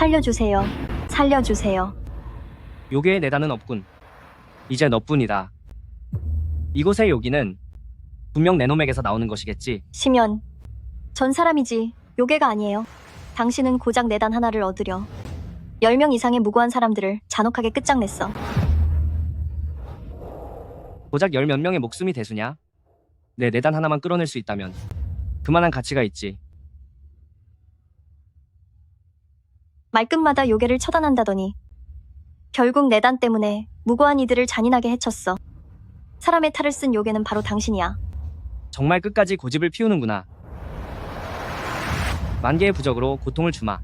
살려주세요. 살려주세요. 요괴의 내단은 없군. 이제 너뿐이다. 이곳의 요기는 분명 내 놈에게서 나오는 것이겠지. 시면, 전 사람이지 요괴가 아니에요. 당신은 고작 내단 하나를 얻으려 10명 이상의 무고한 사람들을 잔혹하게 끝장냈어. 고작 열 몇 명의 목숨이 대수냐? 내 내단 하나만 끌어낼 수 있다면 그만한 가치가 있지. 말끝마다 요괴를 처단한다더니 결국 내단 때문에 무고한 이들을 잔인하게 해쳤어. 사람의 탈을 쓴 요괴는 바로 당신이야. 정말 끝까지 고집을 피우는구나. 만개의 부적으로 고통을 주마.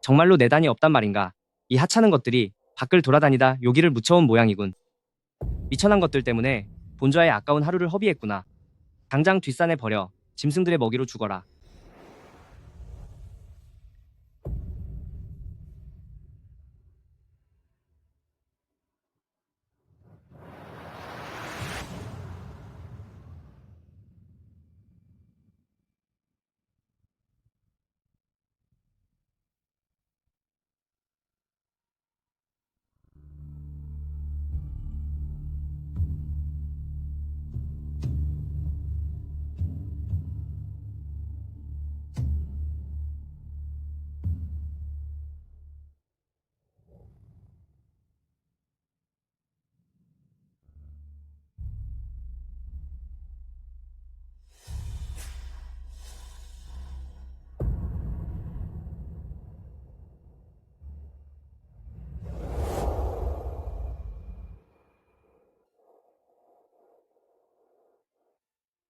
정말로 내단이 없단 말인가? 이 하찮은 것들이 밖을 돌아다니다 요기를 묻혀온 모양이군. 미천한 것들 때문에 본좌의 아까운 하루를 허비했구나. 당장 뒷산에 버려 짐승들의 먹이로 죽어라.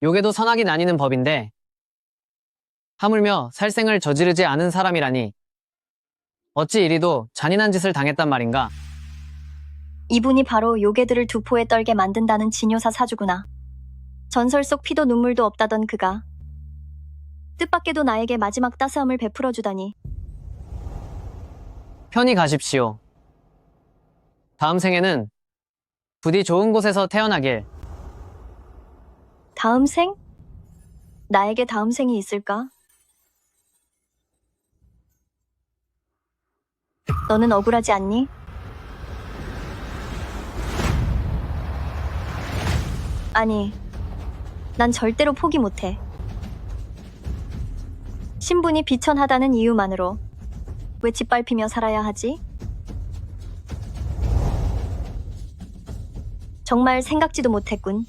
요괴도 선악이 나뉘는 법인데 하물며 살생을 저지르지 않은 사람이라니 어찌 이리도 잔인한 짓을 당했단 말인가. 이분이 바로 요괴들을 두포에 떨게 만든다는 진요사 사주구나. 전설 속 피도 눈물도 없다던 그가 뜻밖에도 나에게 마지막 따스함을 베풀어주다니. 편히 가십시오. 다음 생에는 부디 좋은 곳에서 태어나길. 다음 생? 나에게 다음 생이 있을까? 너는 억울하지 않니? 아니, 난 절대로 포기 못해. 신분이 비천하다는 이유만으로 왜 짓밟히며 살아야 하지? 정말 생각지도 못했군.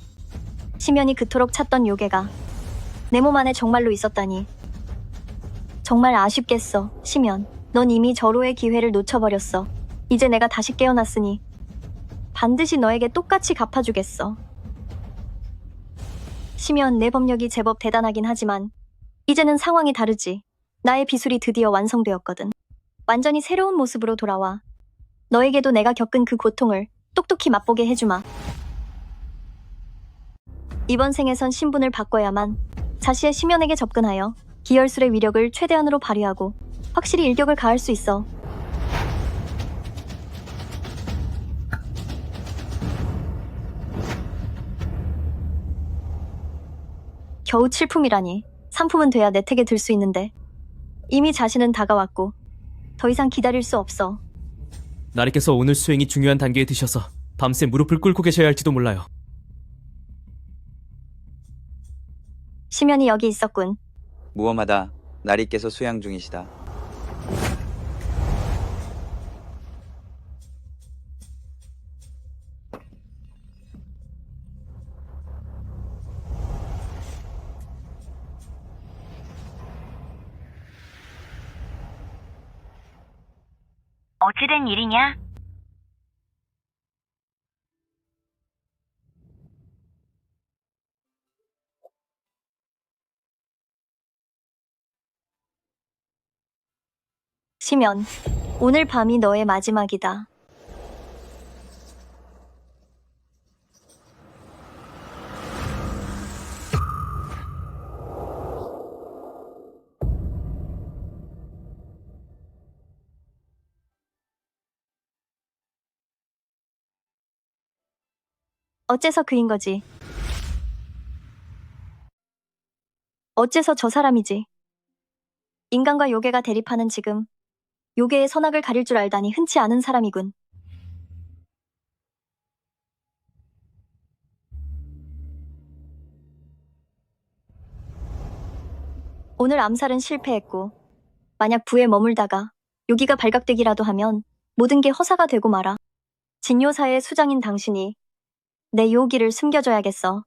시면이 그토록 찾던 요괴가 내 몸 안에 정말로 있었다니. 정말 아쉽겠어, 시면. 넌 이미 절호의 기회를 놓쳐버렸어. 이제 내가 다시 깨어났으니 반드시 너에게 똑같이 갚아주겠어. 시면, 내 법력이 제법 대단하긴 하지만 이제는 상황이 다르지. 나의 비술이 드디어 완성되었거든. 완전히 새로운 모습으로 돌아와 너에게도 내가 겪은 그 고통을 똑똑히 맛보게 해주마. 이번 생에선 신분을 바꿔야만 자시의 시면에게 접근하여 기혈술의 위력을 최대한으로 발휘하고 확실히 일격을 가할 수 있어. 겨우 7품이라니. 3품은 돼야 내 택에 들 수 있는데 이미 자신은 다가왔고 더 이상 기다릴 수 없어. 나리께서 오늘 수행이 중요한 단계에 드셔서 밤새 무릎을 꿇고 계셔야 할지도 몰라요. 시면이 여기 있었군. 무엄하다. 나리께서 수양 중이시다. 어찌된 일이냐? 시면, 오늘 밤이 너의 마지막이다. 어째서 그인 거지? 어째서 저 사람이지? 인간과 요괴가 대립하는 지금 요괴의 선악을 가릴 줄 알다니 흔치 않은 사람이군. 오늘 암살은 실패했고 만약 부에 머물다가 요기가 발각되기라도 하면 모든 게 허사가 되고 말아. 진요사의 수장인 당신이 내 요기를 숨겨줘야겠어.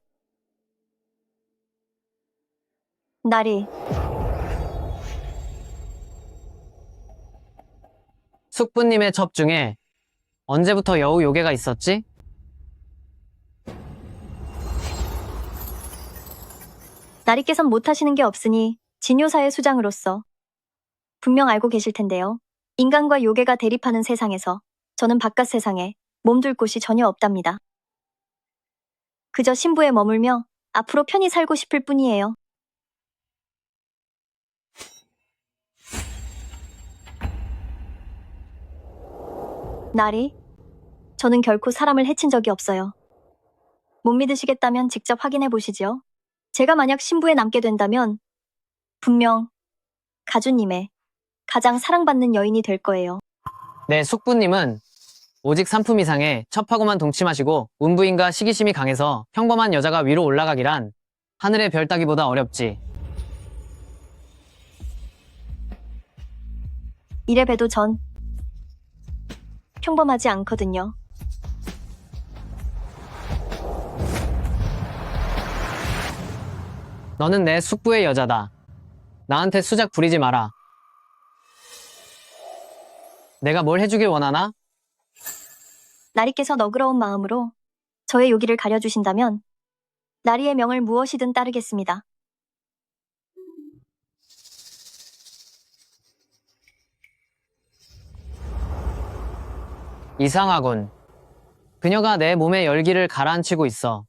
나리, 숙부님의 첩 중에 언제부터 여우 요괴가 있었지? 나리께선 못하시는 게 없으니 진요사의 수장으로서 분명 알고 계실 텐데요. 인간과 요괴가 대립하는 세상에서 저는 바깥 세상에 몸둘 곳이 전혀 없답니다. 그저 신부에 머물며 앞으로 편히 살고 싶을 뿐이에요. 나리, 저는 결코 사람을 해친 적이 없어요. 못 믿으시겠다면 직접 확인해 보시지요. 제가 만약 신부에 남게 된다면 분명 가주님의 가장 사랑받는 여인이 될 거예요. 네, 숙부님은 오직 산품 이상의 첩하고만 동침하시고 운부인과 시기심이 강해서 평범한 여자가 위로 올라가기란 하늘의 별 따기보다 어렵지. 이래 봬도 전 평범하지 않거든요. 너는 내 숙부의 여자다. 나한테 수작 부리지 마라. 내가 뭘 해주길 원하나? 나리께서 너그러운 마음으로 저의 요기를 가려주신다면 나리의 명을 무엇이든 따르겠습니다. 이상하군. 그녀가 내 몸의 열기를 가라앉히고 있어.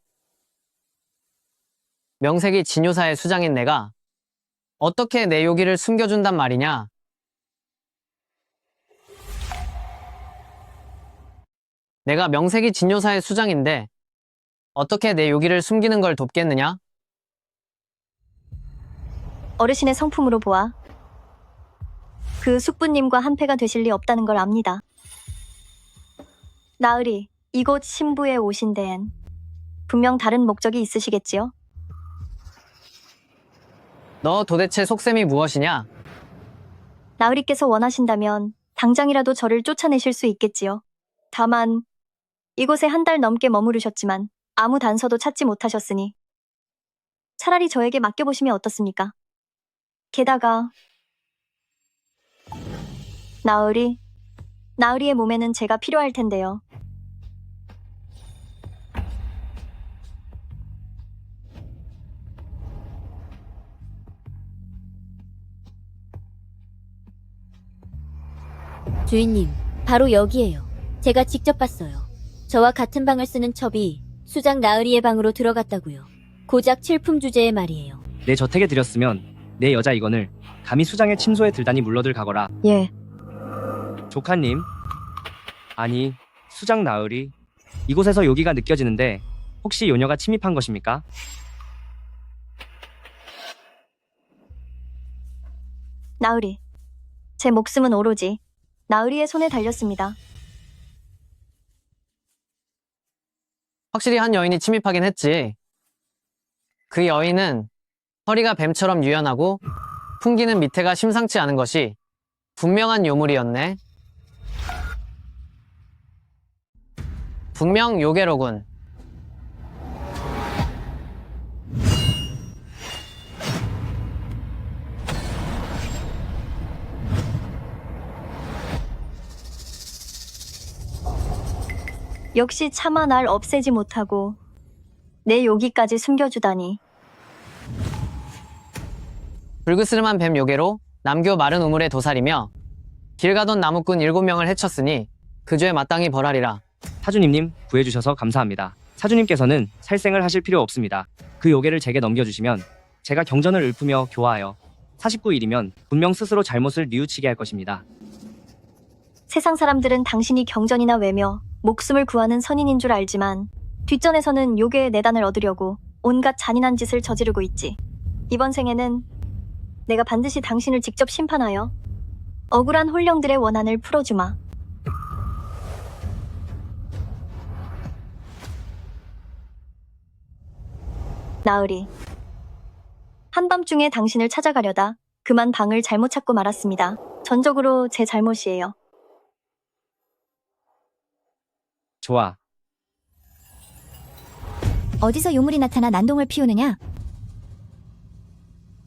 명색이 진요사의 수장인 내가 어떻게 내 요기를 숨겨준단 말이냐? 내가 명색이 진요사의 수장인데 어떻게 내 요기를 숨기는 걸 돕겠느냐? 어르신의 성품으로 보아 그 숙부님과 한패가 되실 리 없다는 걸 압니다. 나으리, 이곳 신부에 오신 데엔 분명 다른 목적이 있으시겠지요? 너 도대체 속셈이 무엇이냐? 나으리께서 원하신다면 당장이라도 저를 쫓아내실 수 있겠지요. 다만 이곳에 한 달 넘게 머무르셨지만 아무 단서도 찾지 못하셨으니 차라리 저에게 맡겨보시면 어떻습니까? 게다가 나으리의 몸에는 제가 필요할 텐데요. 주인님, 바로 여기에요. 제가 직접 봤어요. 저와 같은 방을 쓰는 첩이 수장 나으리의 방으로 들어갔다고요. 고작 칠품 주제의 말이에요. 내 저택에 들였으면 내 여자 이건을 감히 수장의 침소에 들다니 물러들 가거라. 예, 조카님, 아니 수장 나으리, 이곳에서 요기가 느껴지는데 혹시 요녀가 침입한 것입니까? 나으리. 제 목숨은 오로지 나으리의 손에 달렸습니다. 확실히 한 여인이 침입하긴 했지. 그 여인은 허리가 뱀처럼 유연하고 풍기는 밑에가 심상치 않은 것이 분명한 요물이었네. 분명 요괴로군. 역시 차마 날 없애지 못하고 내 요기까지 숨겨주다니. 불그스름한 뱀 요괴로 남교 마른 우물에 도살이며 길 가던 나무꾼 7명을 해쳤으니 그 죄 마땅히 벌하리라. 사주님님 구해주셔서 감사합니다. 사주님께서는 살생을 하실 필요 없습니다. 그 요괴를 제게 넘겨주시면 제가 경전을 읊으며 교화하여 49일이면 분명 스스로 잘못을 뉘우치게 할 것입니다. 세상 사람들은 당신이 경전이나 외며 목숨을 구하는 선인인 줄 알지만 뒷전에서는 요괴의 내단을 얻으려고 온갖 잔인한 짓을 저지르고 있지. 이번 생에는 내가 반드시 당신을 직접 심판하여 억울한 홀령들의 원한을 풀어주마. 나으리. 한밤중에 당신을 찾아가려다 그만 방을 잘못 찾고 말았습니다. 전적으로 제 잘못이에요. 좋아. 어디서 요물이 나타나 난동을 피우느냐?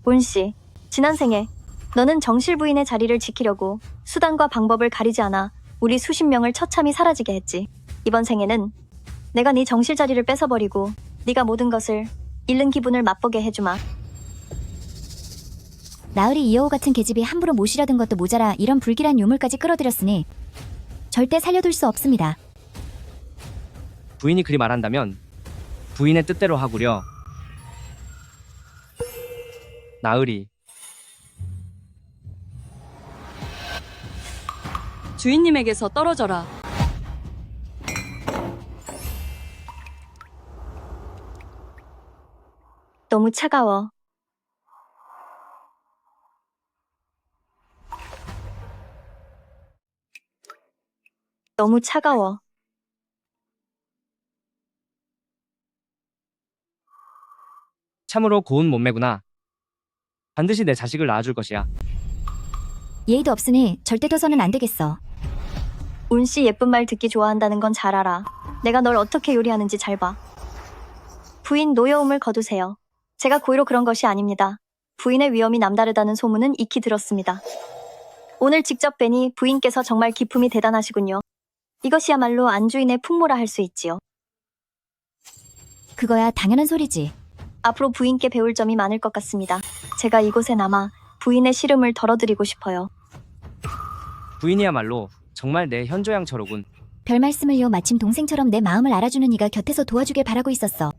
운씨, 지난 생에 너는 정실 부인의 자리를 지키려고 수단과 방법을 가리지 않아 우리 수십 명을 처참히 사라지게 했지. 이번 생에는 내가 네 정실 자리를 뺏어버리고 네가 모든 것을 잃는 기분을 맛보게 해주마. 나으리 이여호 같은 계집이 함부로 모시려던 것도 모자라 이런 불길한 유물까지 끌어들였으니 절대 살려둘 수 없습니다. 부인이 그리 말한다면 부인의 뜻대로 하구려. 나으리. 주인님에게서 떨어져라. 너무 차가워. 너무 차가워. 참으로 고운 몸매구나. 반드시 내 자식을 낳아줄 것이야. 예의도 없으니 절대 둬서는 안 되겠어. 운씨 예쁜 말 듣기 좋아한다는 건 잘 알아. 내가 널 어떻게 요리하는지 잘 봐. 부인 노여움을 거두세요. 제가 고의로 그런 것이 아닙니다. 부인의 위험이 남다르다는 소문은 익히 들었습니다. 오늘 직접 뵈니 부인께서 정말 기품이 대단하시군요. 이것이야말로 안주인의 풍모라 할 수 있지요. 그거야 당연한 소리지. 앞으로 부인께 배울 점이 많을 것 같습니다. 제가 이곳에 남아 부인의 시름을 덜어드리고 싶어요. 부인이야말로 정말 내 현조양처로군. 별 말씀을요. 마침 동생처럼 내 마음을 알아주는 이가 곁에서 도와주길 바라고 있었어.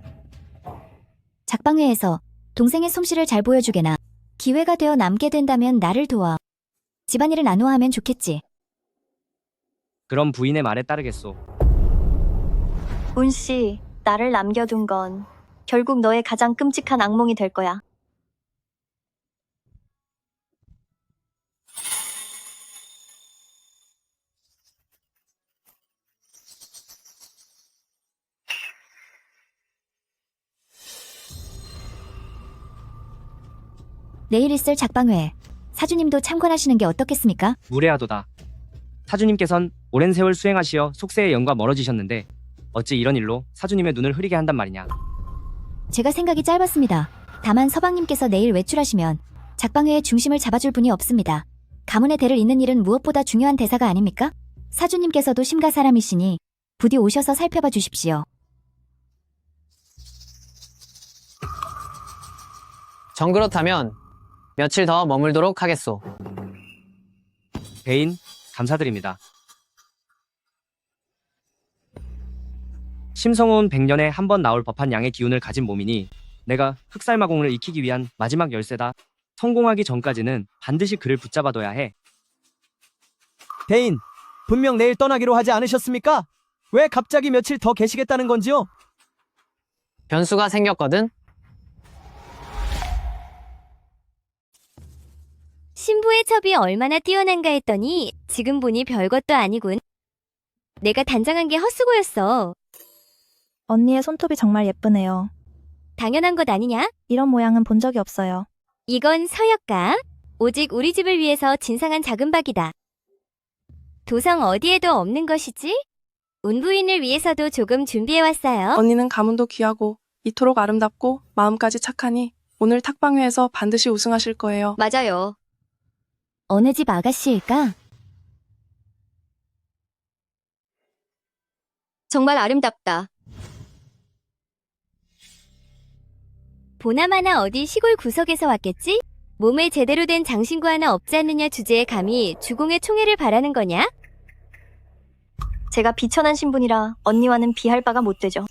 작방회에서 동생의 솜씨를 잘 보여주게나 기회가 되어 남게 된다면 나를 도와 집안일을 나누어 하면 좋겠지. 그럼 부인의 말에 따르겠소. 운씨, 나를 남겨둔 건 결국 너의 가장 끔찍한 악몽이 될 거야. 내일 있을 작방회 사주님도 참관하시는 게 어떻겠습니까? 무례하도다. 사주님께선 오랜 세월 수행하시어 속세의 영과 멀어지셨는데 어찌 이런 일로 사주님의 눈을 흐리게 한단 말이냐. 제가 생각이 짧았습니다. 다만 서방님께서 내일 외출하시면 작방회의 중심을 잡아줄 분이 없습니다. 가문의 대를 잇는 일은 무엇보다 중요한 대사가 아닙니까? 사주님께서도 심가 사람이시니 부디 오셔서 살펴봐 주십시오. 정 그렇다면 며칠 더 머물도록 하겠소. 배인, 감사드립니다. 심성호은 100년에 한 번 나올 법한 양의 기운을 가진 몸이니 내가 흑살마공을 익히기 위한 마지막 열쇠다. 성공하기 전까지는 반드시 그를 붙잡아둬야 해. 대인, 분명 내일 떠나기로 하지 않으셨습니까? 왜 갑자기 며칠 더 계시겠다는 건지요? 변수가 생겼거든. 신부의 첩이 얼마나 뛰어난가 했더니 지금 보니 별것도 아니군. 내가 단장한 게 헛수고였어. 언니의 손톱이 정말 예쁘네요. 당연한 것 아니냐? 이런 모양은 본 적이 없어요. 이건 서역가. 오직 우리 집을 위해서 진상한 작은 박이다. 도성 어디에도 없는 것이지? 운부인을 위해서도 조금 준비해왔어요. 언니는 가문도 귀하고 이토록 아름답고 마음까지 착하니 오늘 탁방회에서 반드시 우승하실 거예요. 맞아요. 어느 집 아가씨일까? 정말 아름답다. 보나마나 어디 시골 구석에서 왔겠지? 몸에 제대로 된 장신구 하나 없지 않느냐 주제에 감히 주공의 총애를 바라는 거냐? 제가 비천한 신분이라 언니와는 비할 바가 못 되죠.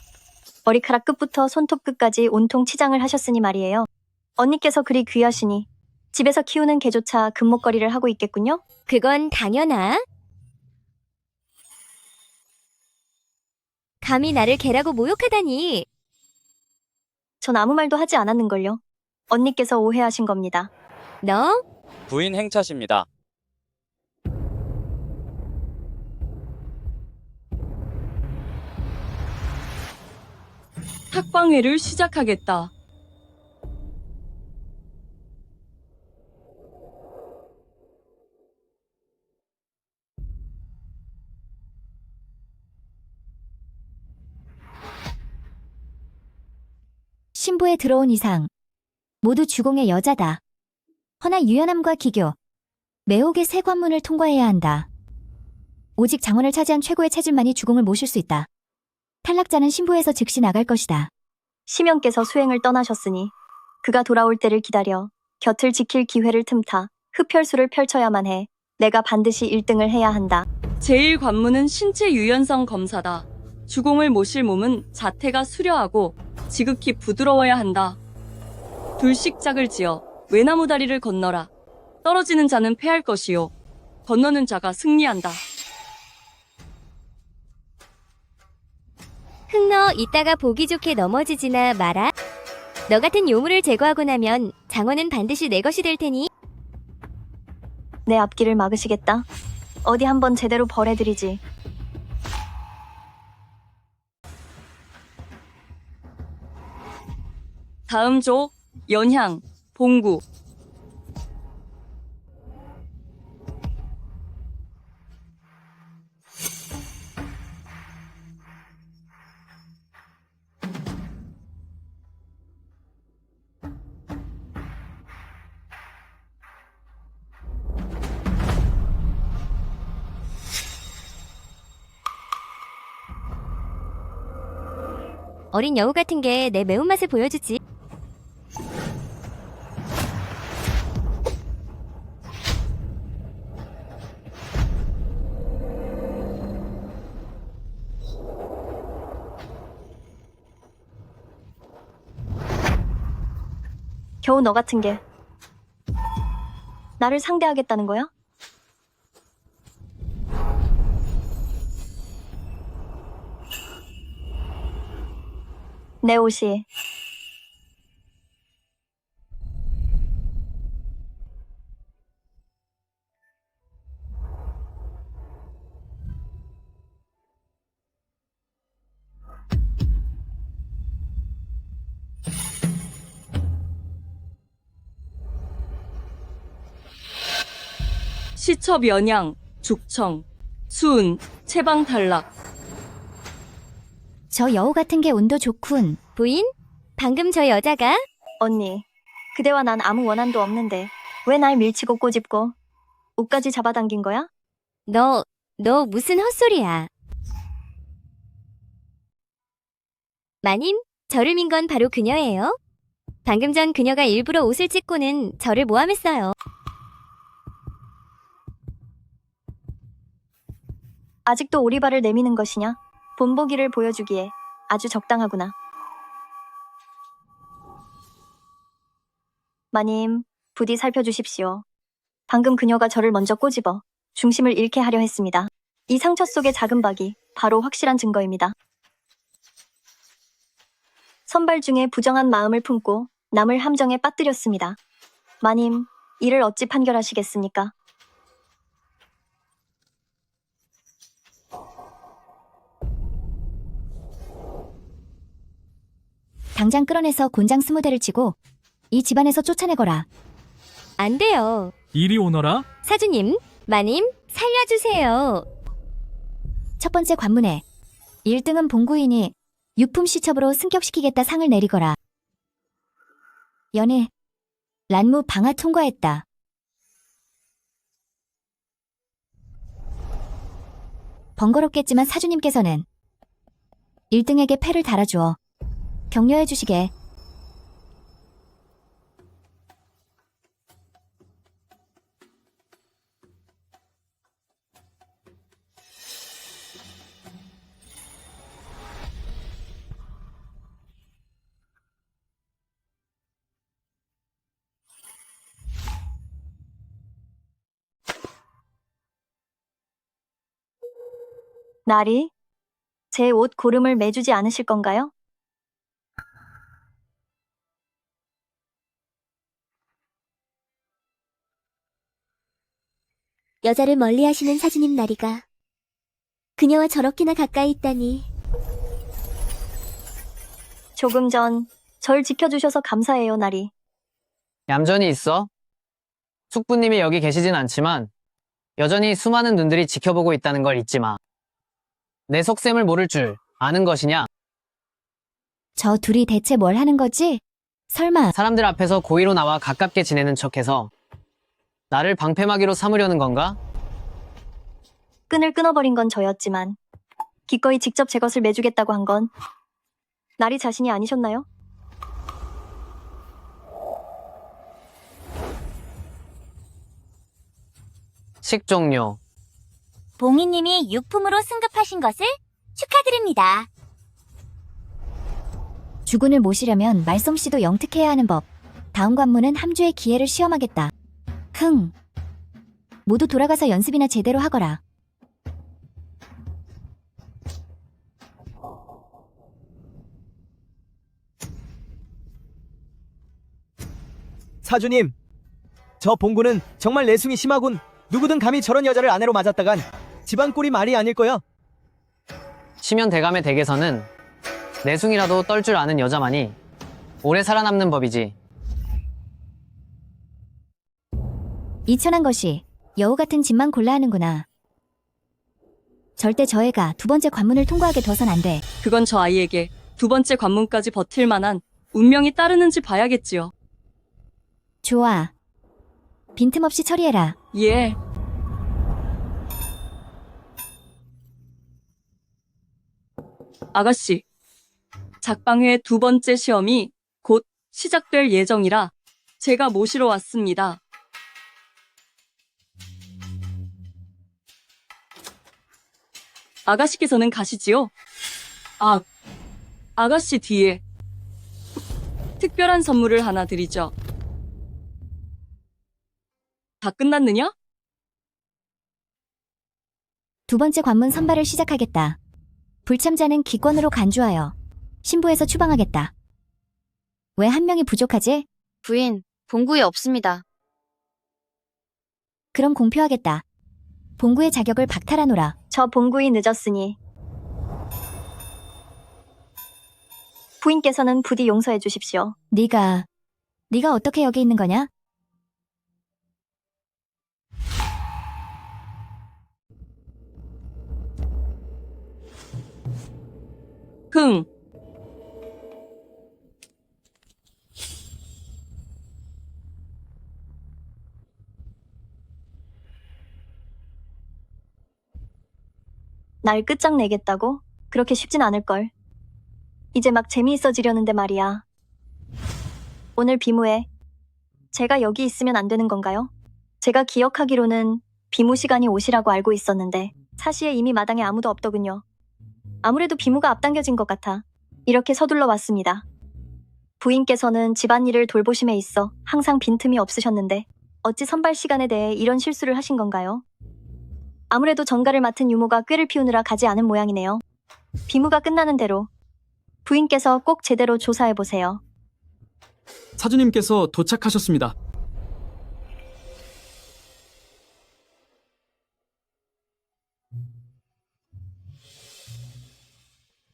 머리카락 끝부터 손톱 끝까지 온통 치장을 하셨으니 말이에요. 언니께서 그리 귀하시니 집에서 키우는 개조차 금목걸이를 하고 있겠군요. 그건 당연하. 감히 나를 개라고 모욕하다니. 전 아무 말도 하지 않았는걸요. 언니께서 오해하신 겁니다. 너? 부인 행차십니다. 탁방회를 시작하겠다. 신부에 들어온 이상 모두 주공의 여자다. 허나 유연함과 기교, 매혹의 세 관문을 통과해야 한다. 오직 장원을 차지한 최고의 체질만이 주공을 모실 수 있다. 탈락자는 신부에서 즉시 나갈 것이다. 심연께서 수행을 떠나셨으니 그가 돌아올 때를 기다려 곁을 지킬 기회를 틈타 흡혈수를 펼쳐야만 해. 내가 반드시 1등을 해야 한다. 제1관문은 신체 유연성 검사다. 주공을 모실 몸은 자태가 수려하고 지극히 부드러워야 한다. 둘식짝을 지어 외나무 다리를 건너라. 떨어지는 자는 패할 것이요. 건너는 자가 승리한다. 흑너 이따가 보기 좋게 넘어지지나 마라. 너 같은 요물을 제거하고 나면 장원은 반드시 내 것이 될 테니. 내 앞길을 막으시겠다. 어디 한번 제대로 벌해드리지. 다음 조, 연향, 봉구. 어린 여우 같은 게 내 매운맛을 보여주지. 겨우 너 같은 게 나를 상대하겠다는 거야? 내 옷이 시첩 연양, 죽청, 수은, 채방 탈락. 저 여우 같은 게 운도 좋군. 부인? 방금 저 여자가? 언니, 그대와 난 아무 원한도 없는데 왜 날 밀치고 꼬집고 옷까지 잡아당긴 거야? 너 무슨 헛소리야. 마님, 저를 민 건 바로 그녀예요. 방금 전 그녀가 일부러 옷을 찢고는 저를 모함했어요. 아직도 오리발을 내미는 것이냐? 본보기를 보여주기에 아주 적당하구나. 마님, 부디 살펴주십시오. 방금 그녀가 저를 먼저 꼬집어 중심을 잃게 하려 했습니다. 이 상처 속의 작은 박이 바로 확실한 증거입니다. 선발 중에 부정한 마음을 품고 남을 함정에 빠뜨렸습니다. 마님, 이를 어찌 판결하시겠습니까? 당장 끌어내서 곤장 20대를 치고 이 집안에서 쫓아내거라. 안 돼요. 이리 오너라. 사주님, 마님, 살려주세요. 첫 번째 관문에 1등은 봉구인이 유품 시첩으로 승격시키겠다 상을 내리거라. 연애, 란무 방아 통과했다. 번거롭겠지만 사주님께서는 1등에게 패를 달아주어 격려해 주시게. 날이 제 옷 고름을 매주지 않으실 건가요? 여자를 멀리하시는 사주님 나리가 그녀와 저렇게나 가까이 있다니. 조금 전 절 지켜주셔서 감사해요, 나리. 얌전히 있어. 숙부님이 여기 계시진 않지만 여전히 수많은 눈들이 지켜보고 있다는 걸 잊지 마. 내 속셈을 모를 줄 아는 것이냐? 저 둘이 대체 뭘 하는 거지? 설마 사람들 앞에서 고의로 나와 가깝게 지내는 척해서 나를 방패막이로 삼으려는 건가? 끈을 끊어버린 건 저였지만 기꺼이 직접 제 것을 매주겠다고 한 건 나리 자신이 아니셨나요? 식종료. 봉이님이 유품으로 승급하신 것을 축하드립니다. 주군을 모시려면 말솜씨도 영특해야 하는 법. 다음 관문은 함주의 기회를 시험하겠다. 흥. 모두 돌아가서 연습이나 제대로 하거라. 사주님, 저 봉구는 정말 내숭이 심하군. 누구든 감히 저런 여자를 아내로 맞았다간 집안 꼴이 말이 아닐 거야. 시면 대감의 댁에서는 내숭이라도 떨 줄 아는 여자만이 오래 살아남는 법이지. 이천한 것이 여우 같은 집만 골라 하는구나. 절대 저 애가 두 번째 관문을 통과하게 둬선 안 돼. 그건 저 아이에게 두 번째 관문까지 버틸 만한 운명이 따르는지 봐야겠지요. 좋아. 빈틈없이 처리해라. 예. 아가씨, 작방회 두 번째 시험이 곧 시작될 예정이라 제가 모시러 왔습니다. 아가씨께서는 가시지요? 아가씨 뒤에 특별한 선물을 하나 드리죠. 다 끝났느냐? 두 번째 관문 선발을 시작하겠다. 불참자는 기권으로 간주하여 신부에서 추방하겠다. 왜 한 명이 부족하지? 부인, 봉구에 없습니다. 그럼 공표하겠다. 봉구의 자격을 박탈하노라. 저 봉구이 늦었으니 부인께서는 부디 용서해 주십시오. 네가 어떻게 여기 있는 거냐? 흥. 날 끝장내겠다고? 그렇게 쉽진 않을걸. 이제 막 재미있어지려는데 말이야. 오늘 비무에 제가 여기 있으면 안 되는 건가요? 제가 기억하기로는 비무 시간이 오시라고 알고 있었는데 사시에 이미 마당에 아무도 없더군요. 아무래도 비무가 앞당겨진 것 같아 이렇게 서둘러 왔습니다. 부인께서는 집안일을 돌보심에 있어 항상 빈틈이 없으셨는데 어찌 선발 시간에 대해 이런 실수를 하신 건가요? 아무래도 전가를 맡은 유모가 꾀를 피우느라 가지 않은 모양이네요. 비무가 끝나는 대로 부인께서 꼭 제대로 조사해보세요. 사주님께서 도착하셨습니다.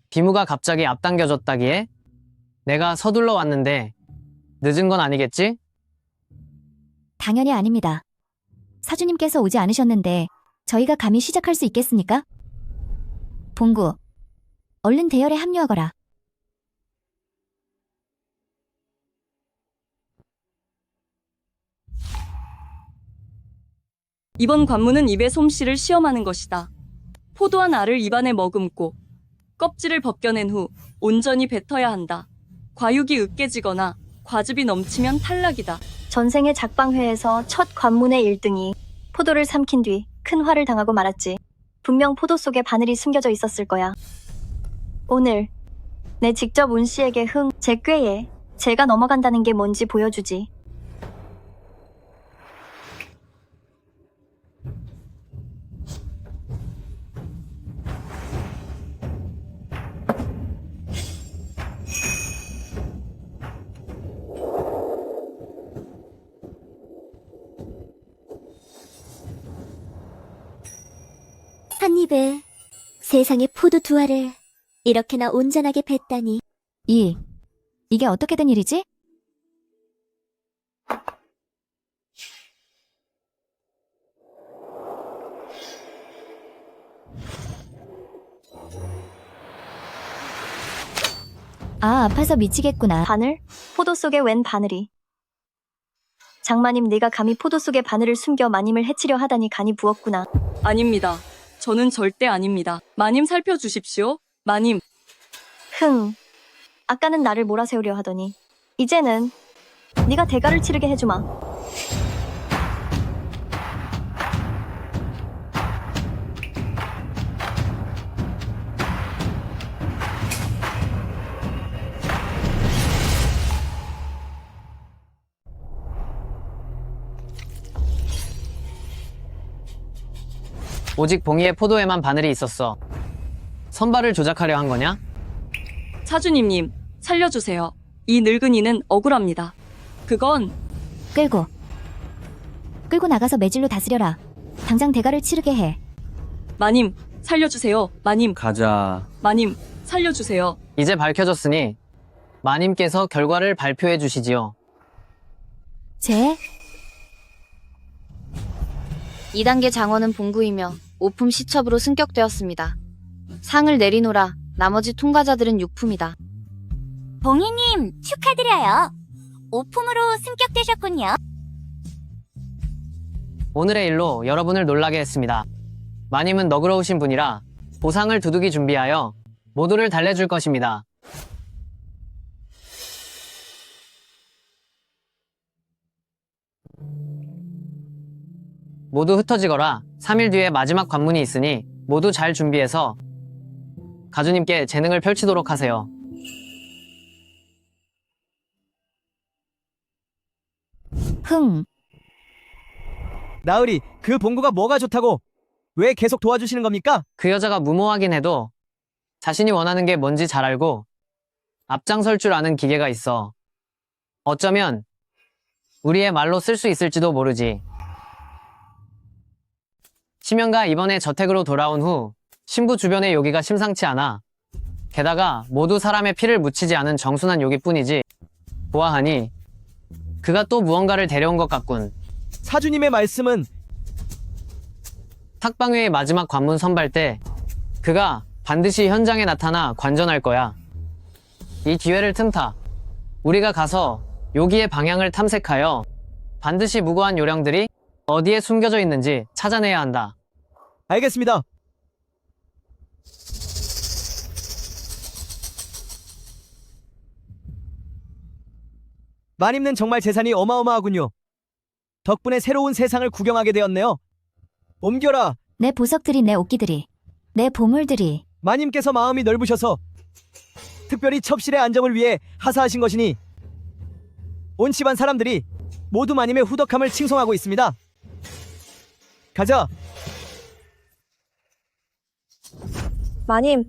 비무가 갑자기 앞당겨졌다기에 내가 서둘러 왔는데 늦은 건 아니겠지? 당연히 아닙니다. 사주님께서 오지 않으셨는데 저희가 감히 시작할 수 있겠습니까? 봉구, 얼른 대열에 합류하거라. 이번 관문은 입의 솜씨를 시험하는 것이다. 포도한 알을 입안에 머금고 껍질을 벗겨낸 후 온전히 뱉어야 한다. 과육이 으깨지거나 과즙이 넘치면 탈락이다. 전생의 작방회에서 첫 관문의 1등이 포도를 삼킨 뒤 큰 화를 당하고 말았지. 분명 포도 속에 바늘이 숨겨져 있었을 거야. 오늘 내 직접 운씨에게 제 꾀에 제가 넘어간다는 게 뭔지 보여주지. 입에 세상에 포도 두 알을 이렇게나 온전하게 뱉다니. 이게 어떻게 된 일이지? 아, 아파서 미치겠구나. 바늘? 포도 속에 웬 바늘이? 장마님, 네가 감히 포도 속에 바늘을 숨겨 마님을 해치려 하다니 간이 부었구나. 아닙니다. 저는 절대 아닙니다. 마님 살펴주십시오. 마님. 아까는 나를 몰아세우려 하더니 이제는 네가 대가를 치르게 해주마. 오직 봉이의 포도에만 바늘이 있었어. 선발을 조작하려 한 거냐? 사주님님, 살려주세요. 이 늙은이는 억울합니다. 그건 끌고 나가서 매질로 다스려라. 당장 대가를 치르게 해. 마님, 살려주세요. 마님, 가자. 마님, 살려주세요. 이제 밝혀졌으니 마님께서 결과를 발표해 주시지요. 2단계 장원은 봉구이며 오품 시첩으로 승격되었습니다. 상을 내리노라. 나머지 통과자들은 육품이다. 봉이님, 축하드려요. 5품으로 승격되셨군요. 오늘의 일로 여러분을 놀라게 했습니다. 마님은 너그러우신 분이라 보상을 두둑이 준비하여 모두를 달래줄 것입니다. 모두 흩어지거라. 3일 뒤에 마지막 관문이 있으니 모두 잘 준비해서 가주님께 재능을 펼치도록 하세요. 나으리, 그 봉구가 뭐가 좋다고? 왜 계속 도와주시는 겁니까? 그 여자가 무모하긴 해도 자신이 원하는 게 뭔지 잘 알고 앞장설 줄 아는 기계가 있어. 어쩌면 우리의 말로 쓸 수 있을지도 모르지. 심연가 이번에 저택으로 돌아온 후 신부 주변의 요기가 심상치 않아. 게다가 모두 사람의 피를 묻히지 않은 정순한 요기뿐이지. 보아하니 그가 또 무언가를 데려온 것 같군. 사주님의 말씀은 탁방회의 마지막 관문 선발 때 그가 반드시 현장에 나타나 관전할 거야. 이 기회를 틈타 우리가 가서 요기의 방향을 탐색하여 반드시 무고한 요령들이 어디에 숨겨져 있는지 찾아내야 한다. 알겠습니다. 마님는 정말 재산이 어마어마하군요. 덕분에 새로운 세상을 구경하게 되었네요. 옮겨라. 내 보석들이, 내 옷기들이, 내 보물들이. 마님께서 마음이 넓으셔서 특별히 첩실의 안정을 위해 하사하신 것이니 온 집안 사람들이 모두 마님의 후덕함을 칭송하고 있습니다. 가자. 마님,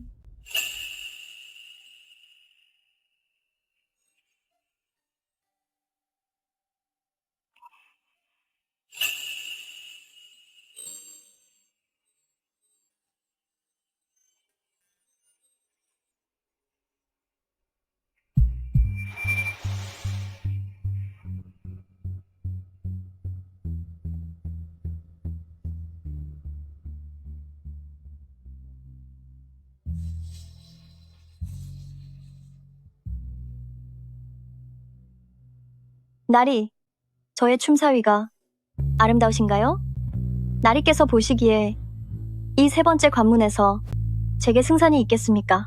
나리, 저의 춤사위가 아름다우신가요? 나리께서 보시기에 이 세 번째 관문에서 제게 승산이 있겠습니까?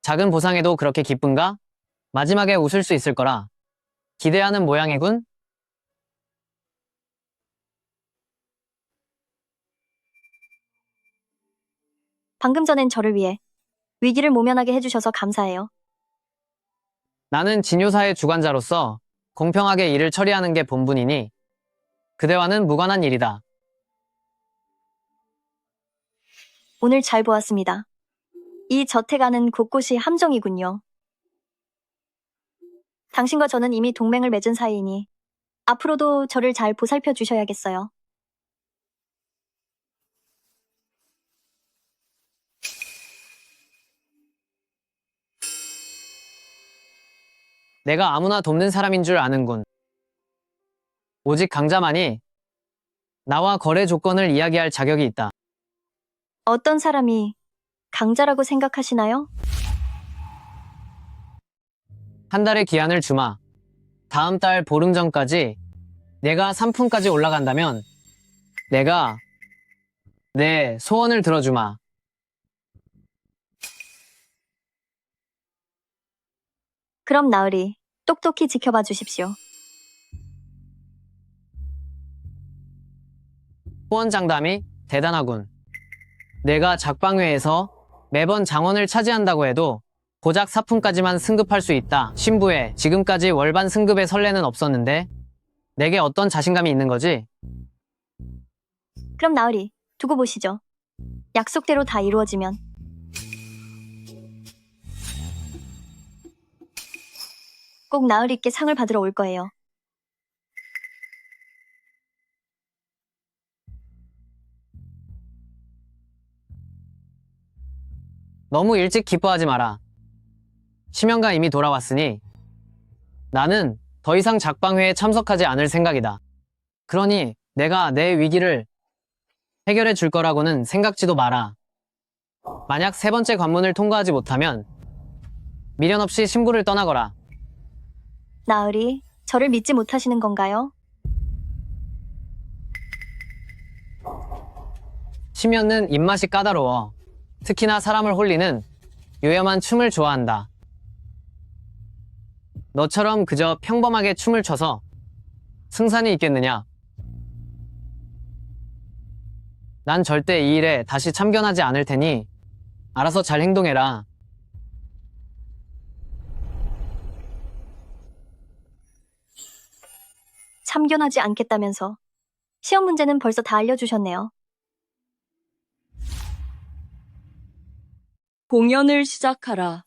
작은 보상에도 그렇게 기쁜가? 마지막에 웃을 수 있을 거라. 기대하는 모양이군. 방금 전엔 저를 위해 위기를 모면하게 해주셔서 감사해요. 나는 진요사의 주관자로서 공평하게 일을 처리하는 게 본분이니 그대와는 무관한 일이다. 오늘 잘 보았습니다. 이 저택 안은 곳곳이 함정이군요. 당신과 저는 이미 동맹을 맺은 사이이니 앞으로도 저를 잘 보살펴 주셔야겠어요. 내가 아무나 돕는 사람인 줄 아는군. 오직 강자만이 나와 거래 조건을 이야기할 자격이 있다. 어떤 사람이 강자라고 생각하시나요? 한 달의 기한을 주마. 다음 달 보름 전까지 내가 3품까지 올라간다면 내가 내 소원을 들어주마. 그럼 나으리, 똑똑히 지켜봐 주십시오. 소원 장담이 대단하군. 내가 작방회에서 매번 장원을 차지한다고 해도 고작 4품까지만 승급할 수 있다. 신부에 지금까지 월반 승급의 선례는 없었는데 내게 어떤 자신감이 있는 거지? 그럼 나으리, 두고 보시죠. 약속대로 다 이루어지면. 꼭 나으리께 상을 받으러 올 거예요. 너무 일찍 기뻐하지 마라. 심연가 이미 돌아왔으니 나는 더 이상 작방회에 참석하지 않을 생각이다. 그러니 내가 내 위기를 해결해 줄 거라고는 생각지도 마라. 만약 3번째 관문을 통과하지 못하면 미련 없이 신부를 떠나거라. 나으리, 저를 믿지 못하시는 건가요? 심연은 입맛이 까다로워. 특히나 사람을 홀리는 요염한 춤을 좋아한다. 너처럼 그저 평범하게 춤을 춰서 승산이 있겠느냐? 난 절대 이 일에 다시 참견하지 않을 테니 알아서 잘 행동해라. 참견하지 않겠다면서. 시험 문제는 벌써 다 알려주셨네요. 공연을 시작하라.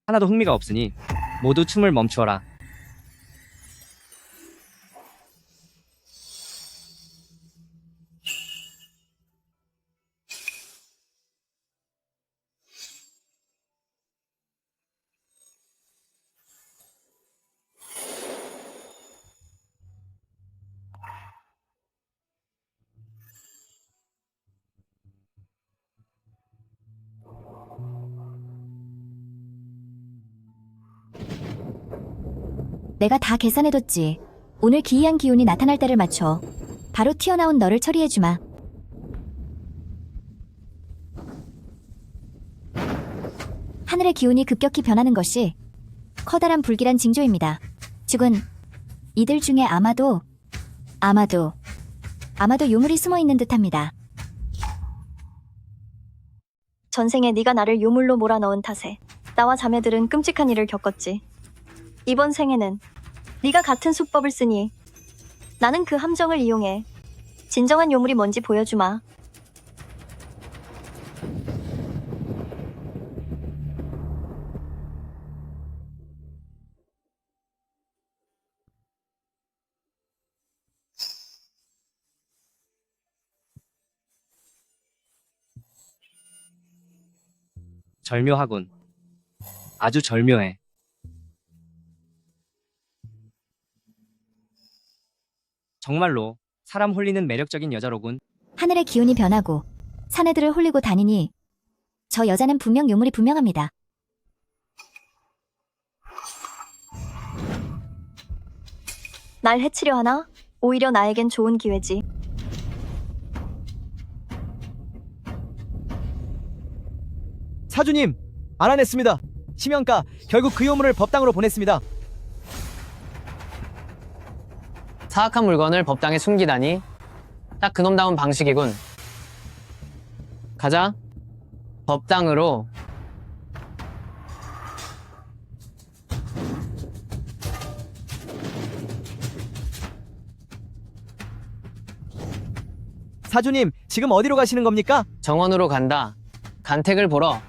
하나도 흥미가 없으니 모두 춤을 멈추어라. 내가 다 계산해뒀지. 오늘 기이한 기운이 나타날 때를 맞춰 바로 튀어나온 너를 처리해주마. 하늘의 기운이 급격히 변하는 것이 커다란 불길한 징조입니다. 죽은 이들 중에 아마도 유물이 숨어있는 듯합니다. 전생에 네가 나를 유물로 몰아넣은 탓에 나와 자매들은 끔찍한 일을 겪었지. 이번 생에는 네가 같은 수법을 쓰니 나는 그 함정을 이용해 진정한 요물이 뭔지 보여주마. 절묘하군. 아주 절묘해. 정말로 사람 홀리는 매력적인 여자로군. 하늘의 기운이 변하고 사내들을 홀리고 다니니 저 여자는 분명 유물이 분명합니다. 날 해치려 하나? 오히려 나에겐 좋은 기회지. 사주님, 알아냈습니다. 심연가 결국 그 요물을 법당으로 보냈습니다. 사악한 물건을 법당에 숨기다니 딱 그놈다운 방식이군. 가자. 법당으로. 사주님, 지금 어디로 가시는 겁니까? 정원으로 간다. 간택을 보러.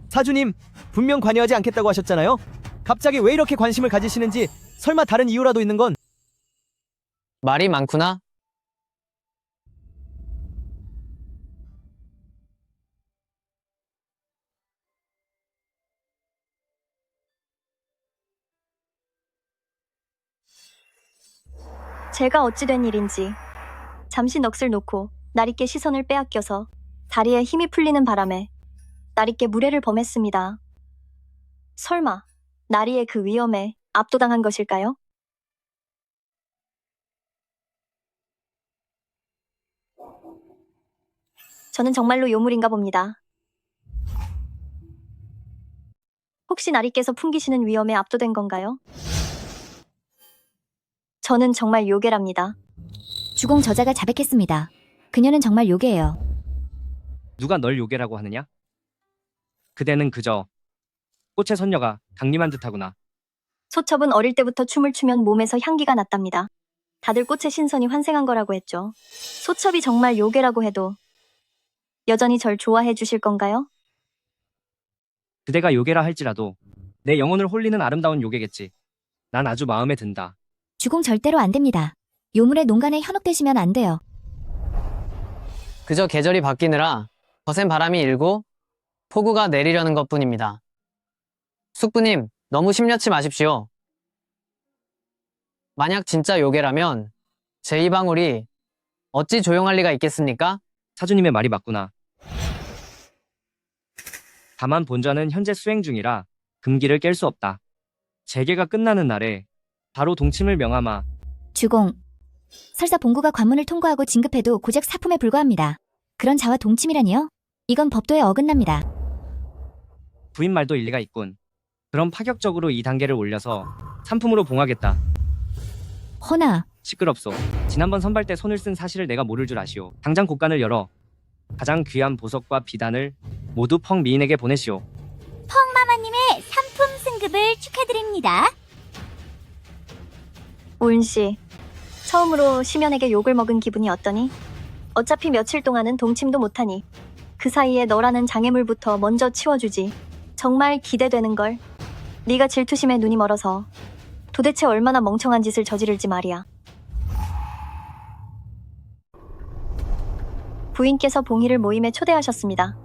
사주님, 분명 관여하지 않겠다고 하셨잖아요. 갑자기 왜 이렇게 관심을 가지시는지, 설마 다른 이유라도 있는 건? 말이 많구나. 제가 어찌 된 일인지 잠시 넋을 놓고 나리께 시선을 빼앗겨서 다리에 힘이 풀리는 바람에 나리께 무례를 범했습니다. 설마 나리의 그 위험에 압도당한 것일까요? 저는 정말로 요물인가 봅니다. 혹시 나리께서 풍기시는 위험에 압도된 건가요? 저는 정말 요괴랍니다. 주공 저자가 자백했습니다. 그녀는 정말 요괴예요. 누가 널 요괴라고 하느냐? 그대는 그저 꽃의 선녀가 강림한 듯하구나. 소첩은 어릴 때부터 춤을 추면 몸에서 향기가 났답니다. 다들 꽃의 신선이 환생한 거라고 했죠. 소첩이 정말 요괴라고 해도 여전히 절 좋아해 주실 건가요? 그대가 요괴라 할지라도 내 영혼을 홀리는 아름다운 요괴겠지. 난 아주 마음에 든다. 주공 절대로 안 됩니다. 요물의 농간에 현혹되시면 안 돼요. 그저 계절이 바뀌느라 거센 바람이 일고 폭우가 내리려는 것뿐입니다. 숙부님, 너무 심려치 마십시오. 만약 진짜 요괴라면 제 이 방울이 어찌 조용할 리가 있겠습니까? 사주님의 말이 맞구나. 다만 본좌는 현재 수행 중이라 금기를 깰 수 없다. 재개가 끝나는 날에 바로 동침을 명함하. 주공. 설사 본구가 관문을 통과하고 진급해도 고작 사품에 불과합니다. 그런 자와 동침이라니요? 이건 법도에 어긋납니다. 부인 말도 일리가 있군. 그럼 파격적으로 이 단계를 올려서 상품으로 봉하겠다. 허나, 시끄럽소. 지난번 선발 때 손을 쓴 사실을 내가 모를 줄 아시오. 당장 곳간을 열어 가장 귀한 보석과 비단을 모두 펑 미인에게 보내시오. 펑마마님의 상품 승급을 축하드립니다. 우은씨, 처음으로 심연에게 욕을 먹은 기분이 어떠니? 어차피 며칠 동안은 동침도 못하니 그 사이에 너라는 장애물부터 먼저 치워주지. 정말 기대되는걸. 네가 질투심에 눈이 멀어서 도대체 얼마나 멍청한 짓을 저지를지 말이야. 부인께서 봉희를 모임에 초대하셨습니다.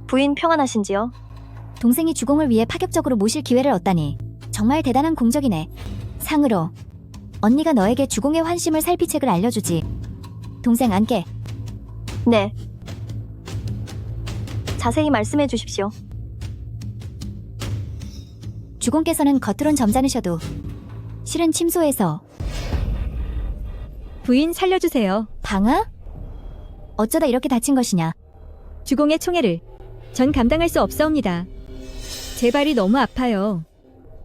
부인 평안하신지요? 동생이 주공을 위해 파격적으로 모실 기회를 얻다니 정말 대단한 공적이네. 상으로 언니가 너에게 주공의 환심을 살피책을 알려주지. 동생 안께. 네. 자세히 말씀해 주십시오. 주공께서는 겉으론 점잖으셔도 실은 침소에서 부인 살려주세요. 방아? 어쩌다 이렇게 다친 것이냐? 주공의 총애를 전 감당할 수 없사옵니다. 제 발이 너무 아파요.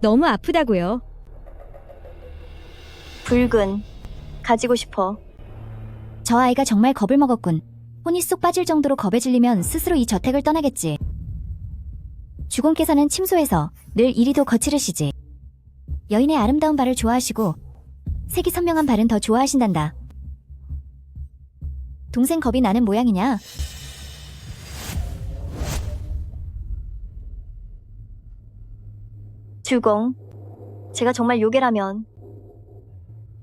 너무 아프다고요. 붉은 가지고 싶어. 저 아이가 정말 겁을 먹었군. 혼이 쏙 빠질 정도로 겁에 질리면 스스로 이 저택을 떠나겠지. 주공께서는 침소에서 늘 이리도 거칠으시지. 여인의 아름다운 발을 좋아하시고 색이 선명한 발은 더 좋아하신단다. 동생 겁이 나는 모양이냐? 주공, 제가 정말 요괴라면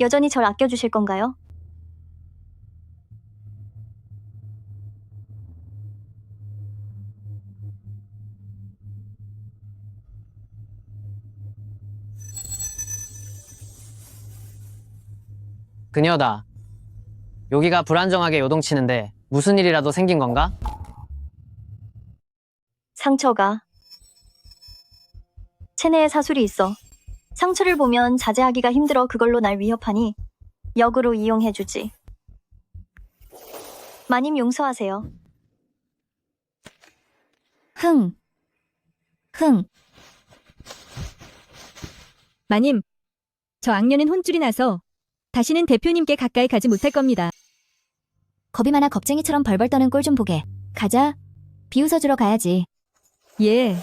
여전히 절 아껴주실 건가요? 그녀다. 여기가 불안정하게 요동치는데 무슨 일이라도 생긴 건가? 상처가. 체내에 사술이 있어. 상처를 보면 자제하기가 힘들어 그걸로 날 위협하니 역으로 이용해주지. 마님 용서하세요. 흥. 마님, 저 악녀는 혼쭐이 나서 다시는 대표님께 가까이 가지 못할 겁니다. 겁이 많아 겁쟁이처럼 벌벌 떠는 꼴 좀 보게. 가자. 비웃어주러 가야지. 예.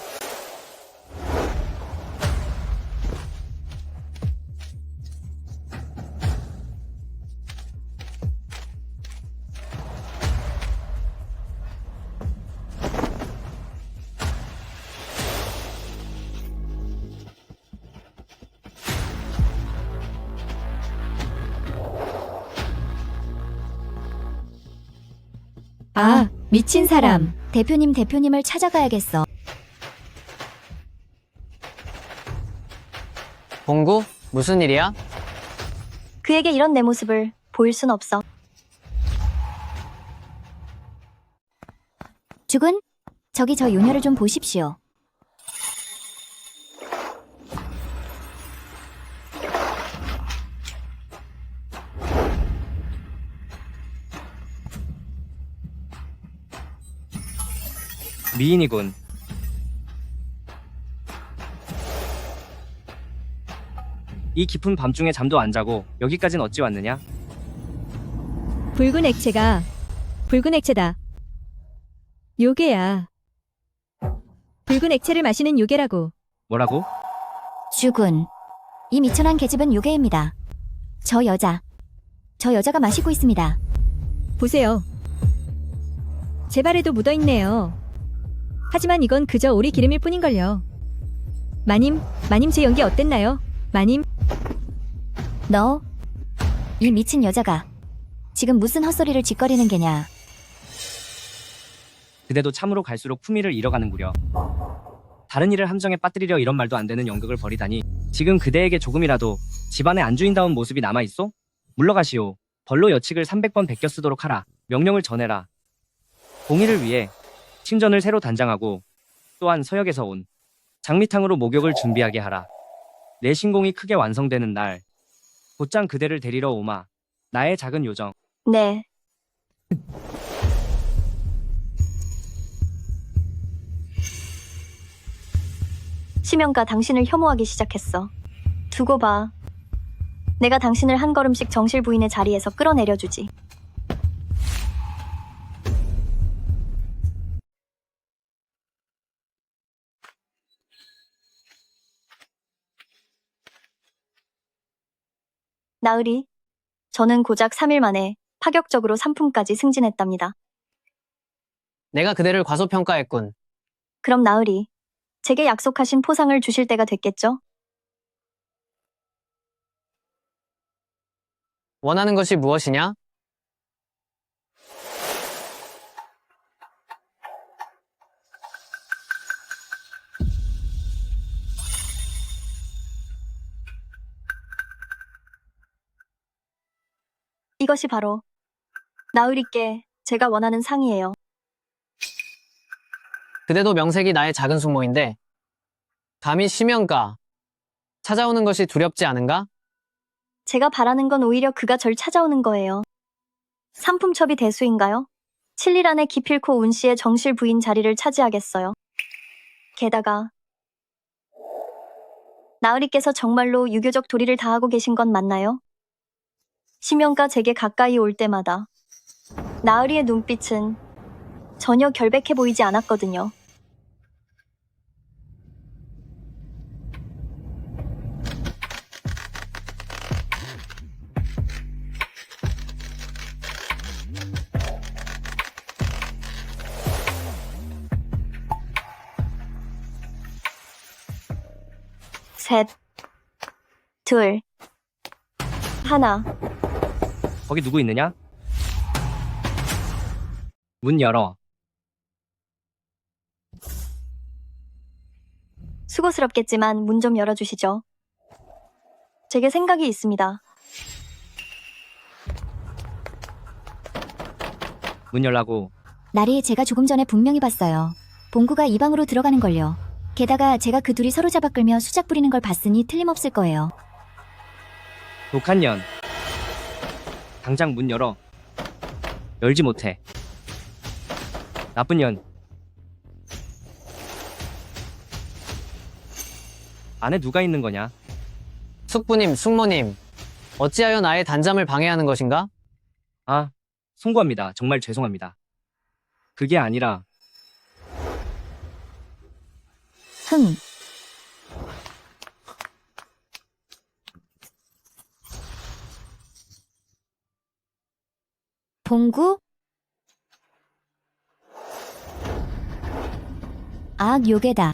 아, 미친 사람. 대표님을 찾아가야겠어. 봉구? 무슨 일이야? 그에게 이런 내 모습을 보일 순 없어. 주군, 저기 저 요녀를 좀 보십시오. 미인이군. 이 깊은 밤중에 잠도 안 자고 여기까진 어찌 왔느냐? 붉은 액체다. 요괴야. 붉은 액체를 마시는 요괴라고. 뭐라고? 주군, 이 미천한 계집은 요괴입니다. 저 여자가 마시고 있습니다. 보세요. 제 발에도 묻어있네요. 하지만 이건 그저 오리 기름일 뿐인걸요. 마님 제 연기 어땠나요? 마님? 너, 이 미친 여자가 지금 무슨 헛소리를 짓거리는 게냐. 그대도 참으로 갈수록 품위를 잃어가는구려. 다른 일을 함정에 빠뜨리려 이런 말도 안 되는 연극을 벌이다니. 지금 그대에게 조금이라도 집안의 안주인다운 모습이 남아있소? 물러가시오. 벌로 여칙을 300번 베껴 쓰도록 하라. 명령을 전해라. 공의를 위해 침전을 새로 단장하고 또한 서역에서 온 장미탕으로 목욕을 준비하게 하라. 내 신공이 크게 완성되는 날 곧장 그대를 데리러 오마. 나의 작은 요정. 네. 심연가 당신을 혐오하기 시작했어. 두고 봐. 내가 당신을 한 걸음씩 정실 부인의 자리에서 끌어내려주지. 나으리, 저는 고작 3일 만에 파격적으로 상품까지 승진했답니다. 내가 그대를 과소평가했군. 그럼 나으리, 제게 약속하신 포상을 주실 때가 됐겠죠? 원하는 것이 무엇이냐? 이것이 바로 나으리께 제가 원하는 상이에요. 그대도 명색이 나의 작은 숙모인데 감히 심연가 찾아오는 것이 두렵지 않은가? 제가 바라는 건 오히려 그가 절 찾아오는 거예요. 상품첩이 대수인가요? 7일 안에 기필코 운 씨의 정실 부인 자리를 차지하겠어요. 게다가 나으리께서 정말로 유교적 도리를 다하고 계신 건 맞나요? 심연가 제게 가까이 올 때마다 나으리의 눈빛은 전혀 결백해 보이지 않았거든요. 셋, 둘, 하나. 거기 누구 있느냐? 문 열어. 수고스럽겠지만 문 좀 열어주시죠. 제게 생각이 있습니다. 문 열라고. 나리, 제가 조금 전에 분명히 봤어요. 봉구가 이 방으로 들어가는 걸요. 게다가 제가 그 둘이 서로 잡아 끌며 수작 부리는 걸 봤으니 틀림없을 거예요. 독한 년. 당장 문 열어. 열지 못해. 나쁜 년. 안에 누가 있는 거냐? 숙부님, 숙모님, 어찌하여 나의 단잠을 방해하는 것인가? 아, 송구합니다. 정말 죄송합니다. 그게 아니라 흥. 봉구? 악 요괴다.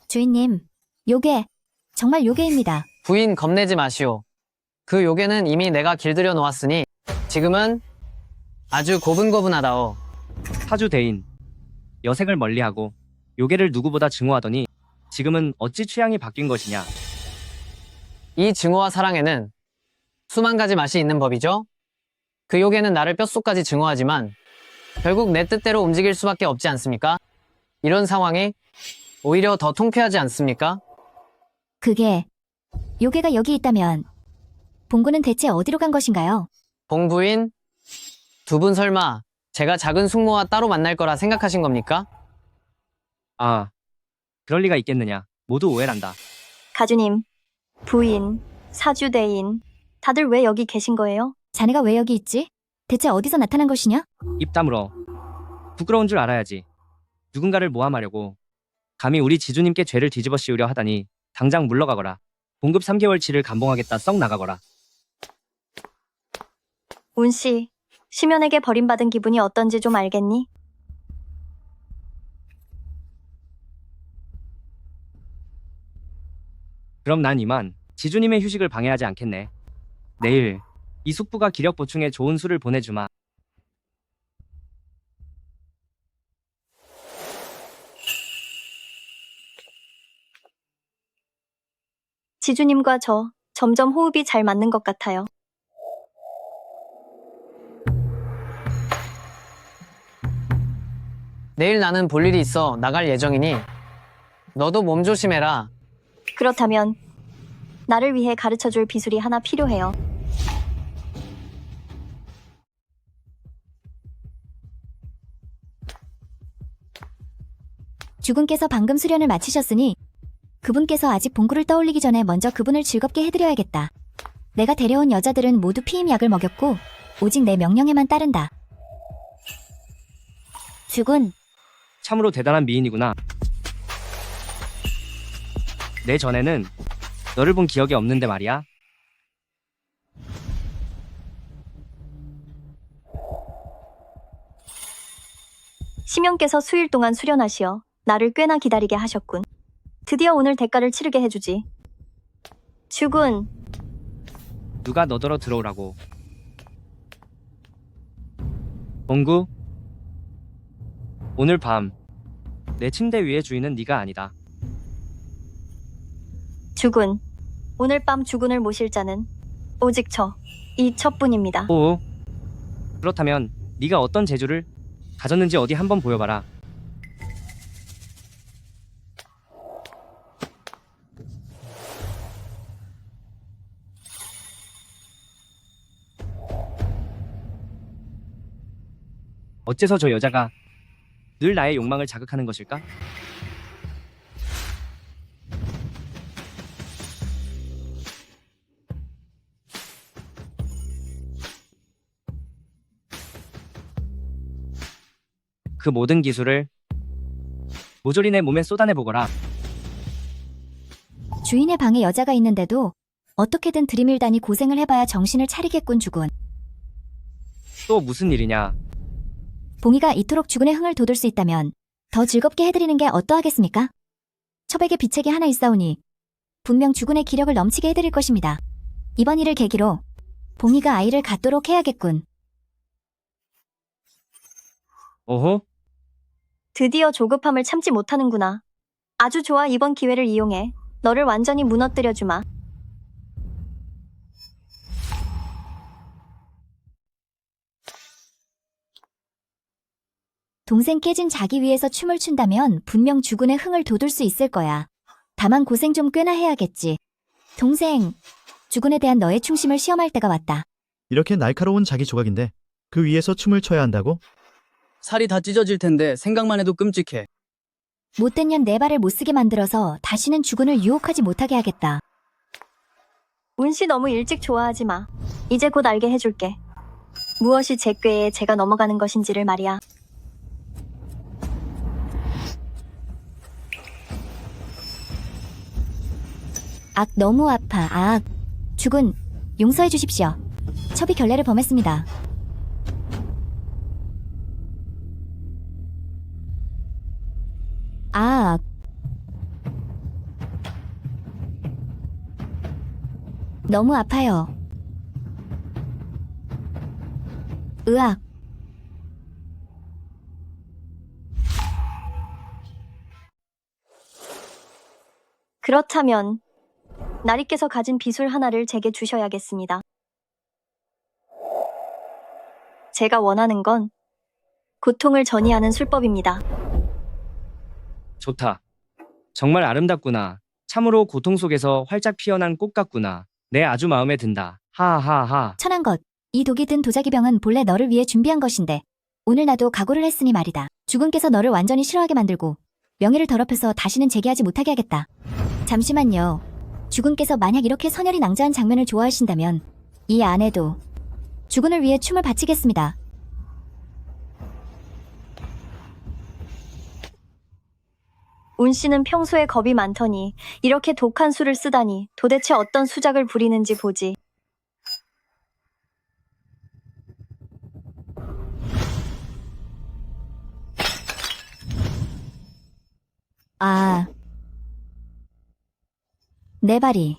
주인님, 요괴, 정말 요괴입니다. 부인 겁내지 마시오. 그 요괴는 이미 내가 길들여 놓았으니 지금은 아주 고분고분하다오. 사주 대인, 여색을 멀리하고 요괴를 누구보다 증오하더니 지금은 어찌 취향이 바뀐 것이냐. 이 증오와 사랑에는 수만 가지 맛이 있는 법이죠. 그 요괴는 나를 뼛속까지 증오하지만 결국 내 뜻대로 움직일 수밖에 없지 않습니까? 이런 상황이 오히려 더 통쾌하지 않습니까? 그게 요괴가 여기 있다면 봉구는 대체 어디로 간 것인가요? 봉부인, 두 분 설마 제가 작은 숙모와 따로 만날 거라 생각하신 겁니까? 아, 그럴 리가 있겠느냐. 모두 오해란다. 가주님, 부인, 사주대인, 다들 왜 여기 계신 거예요? 자네가 왜 여기 있지? 대체 어디서 나타난 것이냐? 입 다물어. 부끄러운 줄 알아야지. 누군가를 모함하려고 감히 우리 지주님께 죄를 뒤집어 씌우려 하다니 당장 물러가거라. 봉급 3개월치를 감봉하겠다. 썩 나가거라. 운씨, 심연에게 버림받은 기분이 어떤지 좀 알겠니? 그럼 난 이만 지주님의 휴식을 방해하지 않겠네. 내일 이 숙부가 기력 보충에 좋은 술을 보내주마. 지주님과 저 점점 호흡이 잘 맞는 것 같아요. 내일 나는 볼 일이 있어 나갈 예정이니 너도 몸 조심해라. 그렇다면 나를 위해 가르쳐줄 비술이 하나 필요해요. 주군께서 방금 수련을 마치셨으니 그분께서 아직 봉구를 떠올리기 전에 먼저 그분을 즐겁게 해드려야겠다. 내가 데려온 여자들은 모두 피임약을 먹였고 오직 내 명령에만 따른다. 주군, 참으로 대단한 미인이구나. 내 전에는 너를 본 기억이 없는데 말이야. 심연께서 수일 동안 수련하시어 나를 꽤나 기다리게 하셨군. 드디어 오늘 대가를 치르게 해주지. 주군, 누가 너더러 들어오라고. 봉구, 오늘 밤 내 침대 위의 주인은 네가 아니다. 주군. 오늘 밤 주군을 모실 자는 오직 이 첩뿐입니다. 오, 그렇다면 네가 어떤 재주를 가졌는지 어디 한번 보여봐라. 어째서 저 여자가 늘 나의 욕망을 자극하는 것일까? 그 모든 기술을 모조리 내 몸에 쏟아내보거라. 주인의 방에 여자가 있는데도 어떻게든 들이밀다니 고생을 해봐야 정신을 차리겠군 주군. 또 무슨 일이냐? 봉이가 이토록 주군의 흥을 돋을 수 있다면 더 즐겁게 해드리는 게 어떠하겠습니까? 첩에게 비책이 하나 있사오니 분명 주군의 기력을 넘치게 해드릴 것입니다. 이번 일을 계기로 봉이가 아이를 갖도록 해야겠군. 오호? 드디어 조급함을 참지 못하는구나. 아주 좋아. 이번 기회를 이용해 너를 완전히 무너뜨려주마. 동생 깨진 자기 위해서 춤을 춘다면 분명 주군의 흥을 돋을 수 있을 거야. 다만 고생 좀 꽤나 해야겠지. 동생, 주군에 대한 너의 충심을 시험할 때가 왔다. 이렇게 날카로운 자기 조각인데 그 위에서 춤을 춰야 한다고? 살이 다 찢어질 텐데 생각만 해도 끔찍해. 못된 년 내 발을 못 쓰게 만들어서 다시는 주군을 유혹하지 못하게 하겠다. 운씨 너무 일찍 좋아하지 마. 이제 곧 알게 해줄게. 무엇이 제 꾀에 제가 넘어가는 것인지를 말이야. 악, 너무 아파. 악. 주군, 용서해 주십시오. 첩이 결례를 범했습니다. 악. 너무 아파요. 으악. 그렇다면 나리께서 가진 비술 하나를 제게 주셔야겠습니다. 제가 원하는 건 고통을 전이하는 술법입니다. 좋다. 정말 아름답구나. 참으로 고통 속에서 활짝 피어난 꽃 같구나. 내 아주 마음에 든다. 하하하. 천한 것. 이 독이 든 도자기병은 본래 너를 위해 준비한 것인데 오늘 나도 각오를 했으니 말이다. 주군께서 너를 완전히 싫어하게 만들고 명예를 더럽혀서 다시는 재기하지 못하게 하겠다. 잠시만요. 주군께서 만약 이렇게 선열이 낭자한 장면을 좋아하신다면 이 안에도 주군을 위해 춤을 바치겠습니다. 운씨는 평소에 겁이 많더니 이렇게 독한 수를 쓰다니 도대체 어떤 수작을 부리는지 보지. 아, 내 발이.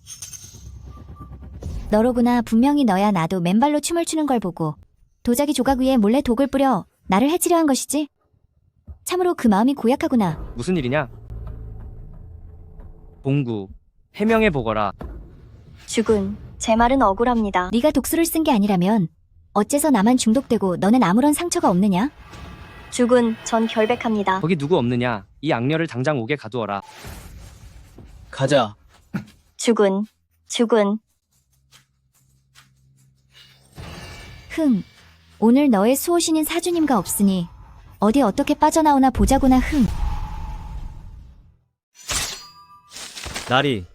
너로구나. 분명히 너야. 나도 맨발로 춤을 추는 걸 보고 도자기 조각 위에 몰래 독을 뿌려 나를 해치려 한 것이지? 참으로 그 마음이 고약하구나. 무슨 일이냐? 봉구, 해명해 보거라. 주군, 제 말은 억울합니다. 네가 독수를 쓴 게 아니라면 어째서 나만 중독되고 너는 아무런 상처가 없느냐? 주군, 전 결백합니다. 거기 누구 없느냐? 이 악녀를 당장 옥에 가두어라. 가자. 주군. 흥, 오늘 너의 수호신인 사주님과 없으니 어디 어떻게 빠져나오나 보자구나. 흥. 나리,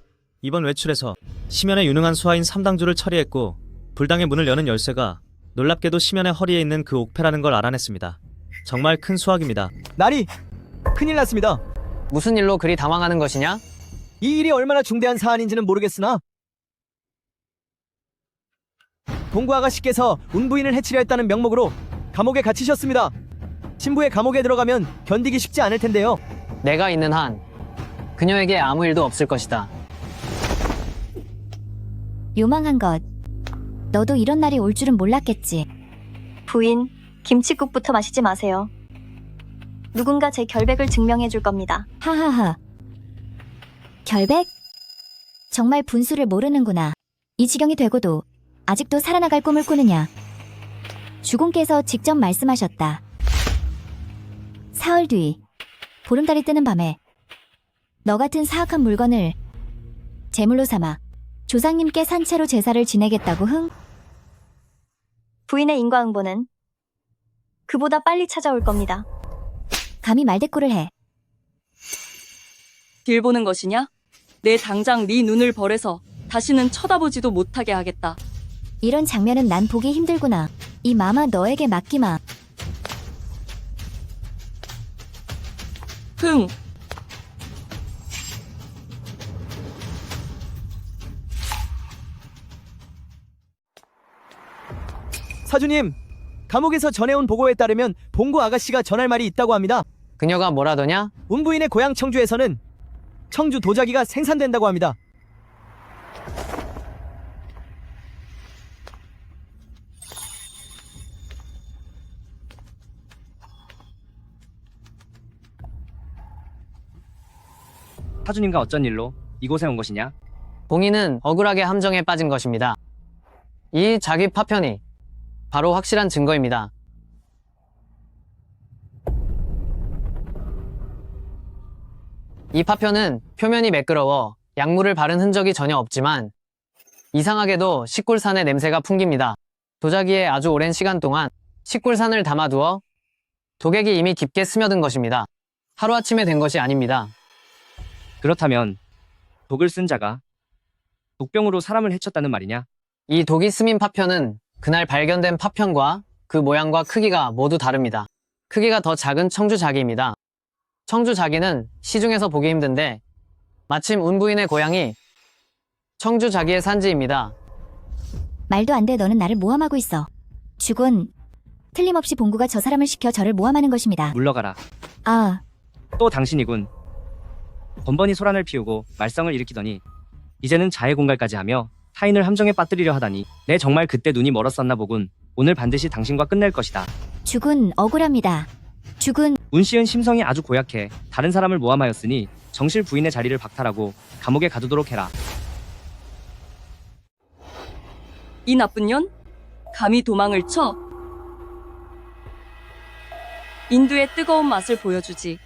이번 외출에서 심연의 유능한 수하인 삼당주를 처리했고 불당의 문을 여는 열쇠가 놀랍게도 심연의 허리에 있는 그 옥패라는 걸 알아냈습니다. 정말 큰 수확입니다. 나리, 큰일 났습니다. 무슨 일로 그리 당황하는 것이냐? 이 일이 얼마나 중대한 사안인지는 모르겠으나 봉구 아가씨께서 운부인을 해치려 했다는 명목으로 감옥에 갇히셨습니다. 신부의 감옥에 들어가면 견디기 쉽지 않을 텐데요. 내가 있는 한 그녀에게 아무 일도 없을 것이다. 요망한 것. 너도 이런 날이 올 줄은 몰랐겠지. 부인, 김칫국부터 마시지 마세요. 누군가 제 결백을 증명해 줄 겁니다. 하하하. 결백? 정말 분수를 모르는구나. 이 지경이 되고도 아직도 살아나갈 꿈을 꾸느냐. 주공께서 직접 말씀하셨다. 사흘 뒤 보름달이 뜨는 밤에 너 같은 사악한 물건을 제물로 삼아 조상님께 산채로 제사를 지내겠다고. 흥? 부인의 인과응보는 그보다 빨리 찾아올 겁니다. 감히 말대꾸를 해. 길 보는 것이냐? 내 당장 네 눈을 벌해서 다시는 쳐다보지도 못하게 하겠다. 이런 장면은 난 보기 힘들구나. 이 마마 너에게 맡기마. 흥! 사주님, 감옥에서 전해온 보고에 따르면 봉구 아가씨가 전할 말이 있다고 합니다. 그녀가 뭐라더냐? 운부인의 고향 청주에서는 청주 도자기가 생산된다고 합니다. 사주님과 어쩐 일로 이곳에 온 것이냐? 봉인은 억울하게 함정에 빠진 것입니다. 이 자기 파편이 바로 확실한 증거입니다. 이 파편은 표면이 매끄러워 약물을 바른 흔적이 전혀 없지만 이상하게도 식굴산의 냄새가 풍깁니다. 도자기에 아주 오랜 시간 동안 식굴산을 담아두어 독액이 이미 깊게 스며든 것입니다. 하루아침에 된 것이 아닙니다. 그렇다면 독을 쓴 자가 독병으로 사람을 해쳤다는 말이냐? 이 독이 스민 파편은 그날 발견된 파편과 그 모양과 크기가 모두 다릅니다. 크기가 더 작은 청주자기입니다. 청주자기는 시중에서 보기 힘든데 마침 운부인의 고향이 청주자기의 산지입니다. 말도 안 돼. 너는 나를 모함하고 있어. 죽은 틀림없이 봉구가 저 사람을 시켜 저를 모함하는 것입니다. 물러가라. 아, 또 당신이군. 번번이 소란을 피우고 말썽을 일으키더니 이제는 자해 공갈까지 하며 타인을 함정에 빠뜨리려 하다니 내 정말 그때 눈이 멀었었나 보군. 오늘 반드시 당신과 끝낼 것이다. 죽은 억울합니다. 죽은 운씨은 심성이 아주 고약해 다른 사람을 모함하였으니 정실 부인의 자리를 박탈하고 감옥에 가두도록 해라. 이 나쁜 년? 감히 도망을 쳐? 인두의 뜨거운 맛을 보여주지.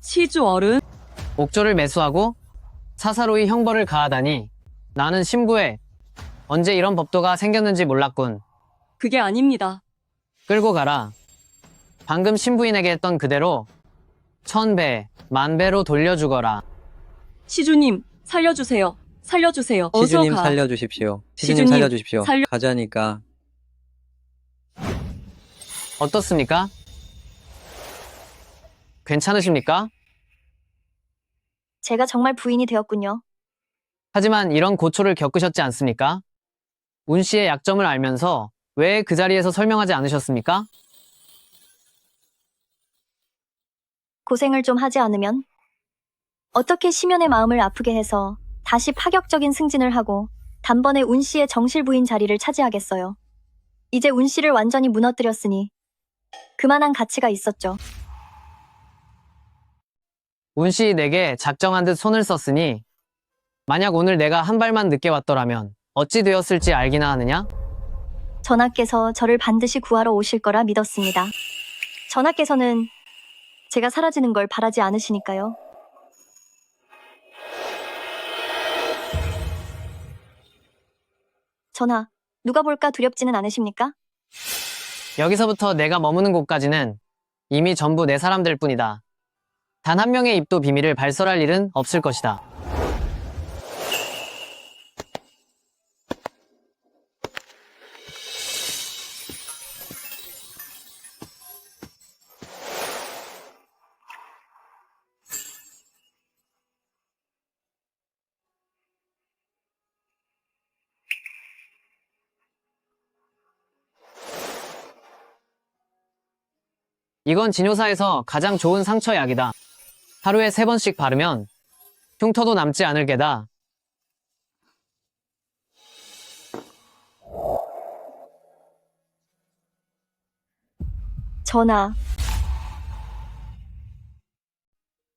치주 어른? 옥조를 매수하고 사사로이 형벌을 가하다니 나는 신부에 언제 이런 법도가 생겼는지 몰랐군. 그게 아닙니다. 끌고 가라. 방금 신부인에게 했던 그대로 1000배, 10,000배로 돌려주거라. 시주님, 살려주세요. 살려주세요. 어서 시주님 가. 살려주십시오. 시주님 시주님, 살려주십시오. 가자니까. 어떻습니까? 괜찮으십니까? 제가 정말 부인이 되었군요. 하지만 이런 고초를 겪으셨지 않습니까? 운 씨의 약점을 알면서 왜 그 자리에서 설명하지 않으셨습니까? 고생을 좀 하지 않으면 어떻게 심연의 마음을 아프게 해서 다시 파격적인 승진을 하고 단번에 운 씨의 정실 부인 자리를 차지하겠어요. 이제 운 씨를 완전히 무너뜨렸으니 그만한 가치가 있었죠. 운 씨 내게 작정한 듯 손을 썼으니 만약 오늘 내가 한 발만 늦게 왔더라면 어찌 되었을지 알기나 하느냐? 전하께서 저를 반드시 구하러 오실 거라 믿었습니다. 전하께서는 제가 사라지는 걸 바라지 않으시니까요. 전하, 누가 볼까 두렵지는 않으십니까? 여기서부터 내가 머무는 곳까지는 이미 전부 내 사람들 뿐이다. 단 한 명의 입도 비밀을 발설할 일은 없을 것이다. 이건 진요사에서 가장 좋은 상처약이다. 하루에 3번씩 바르면 흉터도 남지 않을 게다. 전하,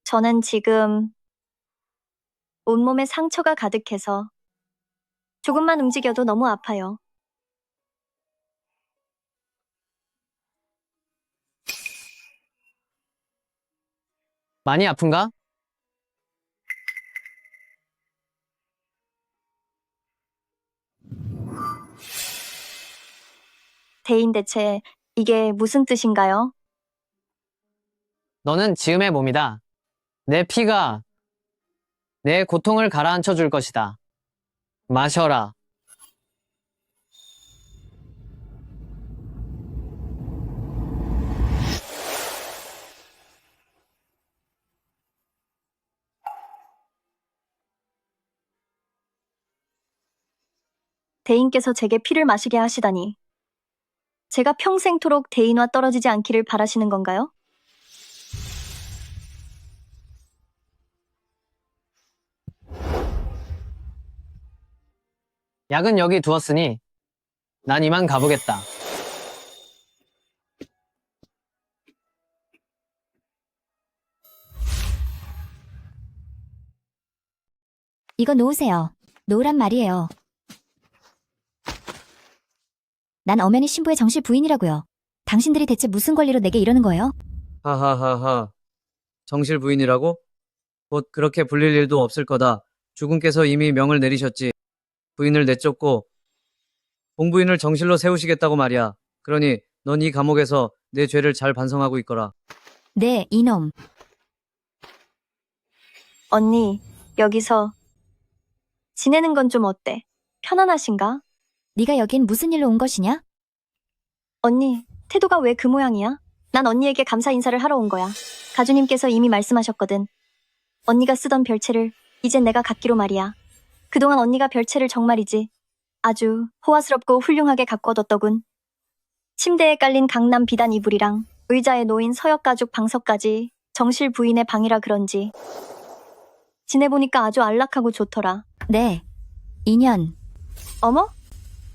저는 지금 온몸에 상처가 가득해서 조금만 움직여도 너무 아파요. 많이 아픈가? 대인 대체 이게 무슨 뜻인가요? 너는 지음의 몸이다. 내 피가 내 고통을 가라앉혀 줄 것이다. 마셔라. 대인께서 제게 피를 마시게 하시다니 제가 평생토록 대인과 떨어지지 않기를 바라시는 건가요? 약은 여기 두었으니 난 이만 가보겠다. 이거 놓으세요. 놓으란 말이에요. 난 엄연히 신부의 정실 부인이라고요. 당신들이 대체 무슨 권리로 내게 이러는 거예요? 하하하하. 정실 부인이라고? 곧 그렇게 불릴 일도 없을 거다. 주군께서 이미 명을 내리셨지. 부인을 내쫓고 봉부인을 정실로 세우시겠다고 말이야. 그러니 넌 이 감옥에서 내 죄를 잘 반성하고 있거라. 네, 이놈. 언니, 여기서 지내는 건 좀 어때? 편안하신가? 네가 여긴 무슨 일로 온 것이냐? 언니, 태도가 왜 그 모양이야? 난 언니에게 감사 인사를 하러 온 거야. 가주님께서 이미 말씀하셨거든. 언니가 쓰던 별채를 이젠 내가 갖기로 말이야. 그동안 언니가 별채를 정말이지 아주 호화스럽고 훌륭하게 가꿔뒀더군. 침대에 깔린 강남 비단 이불이랑 의자에 놓인 서역가죽 방석까지 정실 부인의 방이라 그런지 지내보니까 아주 안락하고 좋더라. 네, 인연. 어머?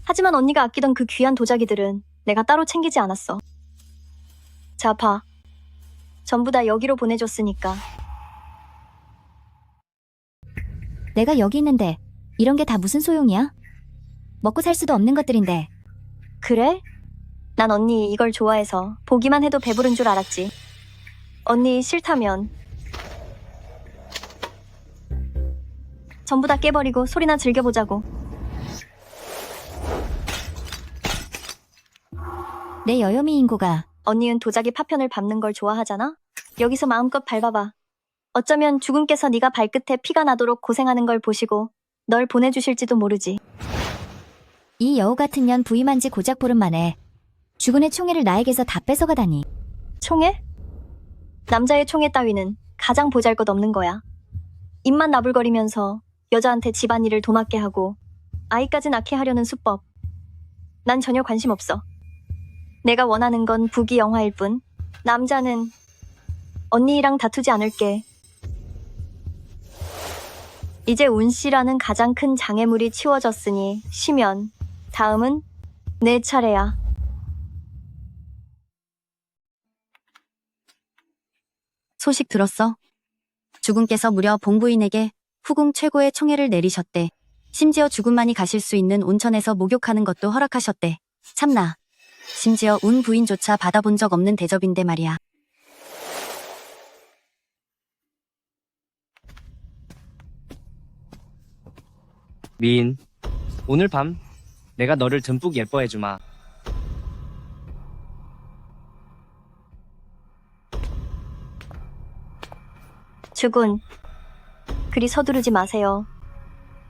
하지만 언니가 아끼던 그 귀한 도자기들은 내가 따로 챙기지 않았어. 자, 봐. 전부 다 여기로 보내줬으니까. 내가 여기 있는데 이런 게 다 무슨 소용이야? 먹고 살 수도 없는 것들인데. 그래? 난 언니 이걸 좋아해서 보기만 해도 배부른 줄 알았지. 언니 싫다면 전부 다 깨버리고 소리나 즐겨보자고. 내 여여미 인고가. 언니는 도자기 파편을 밟는 걸 좋아하잖아? 여기서 마음껏 밟아봐. 어쩌면 주군께서 네가 발끝에 피가 나도록 고생하는 걸 보시고 널 보내주실지도 모르지. 이 여우 같은 년 부임한 지 고작 보름 만에 주군의 총애를 나에게서 다 뺏어가다니. 총애? 남자의 총애 따위는 가장 보잘것없는 거야. 입만 나불거리면서 여자한테 집안일을 도맡게 하고 아이까지 낳게 하려는 수법. 난 전혀 관심 없어. 내가 원하는 건 부귀 영화일 뿐. 남자는 언니랑 다투지 않을게. 이제 운씨라는 가장 큰 장애물이 치워졌으니 쉬면 다음은 내 차례야. 소식 들었어? 주군께서 무려 봉부인에게 후궁 최고의 총애를 내리셨대. 심지어 주군만이 가실 수 있는 온천에서 목욕하는 것도 허락하셨대. 참나. 심지어 운 부인조차 받아본 적 없는 대접인데 말이야. 미인, 오늘 밤 내가 너를 듬뿍 예뻐해주마. 주군, 그리 서두르지 마세요.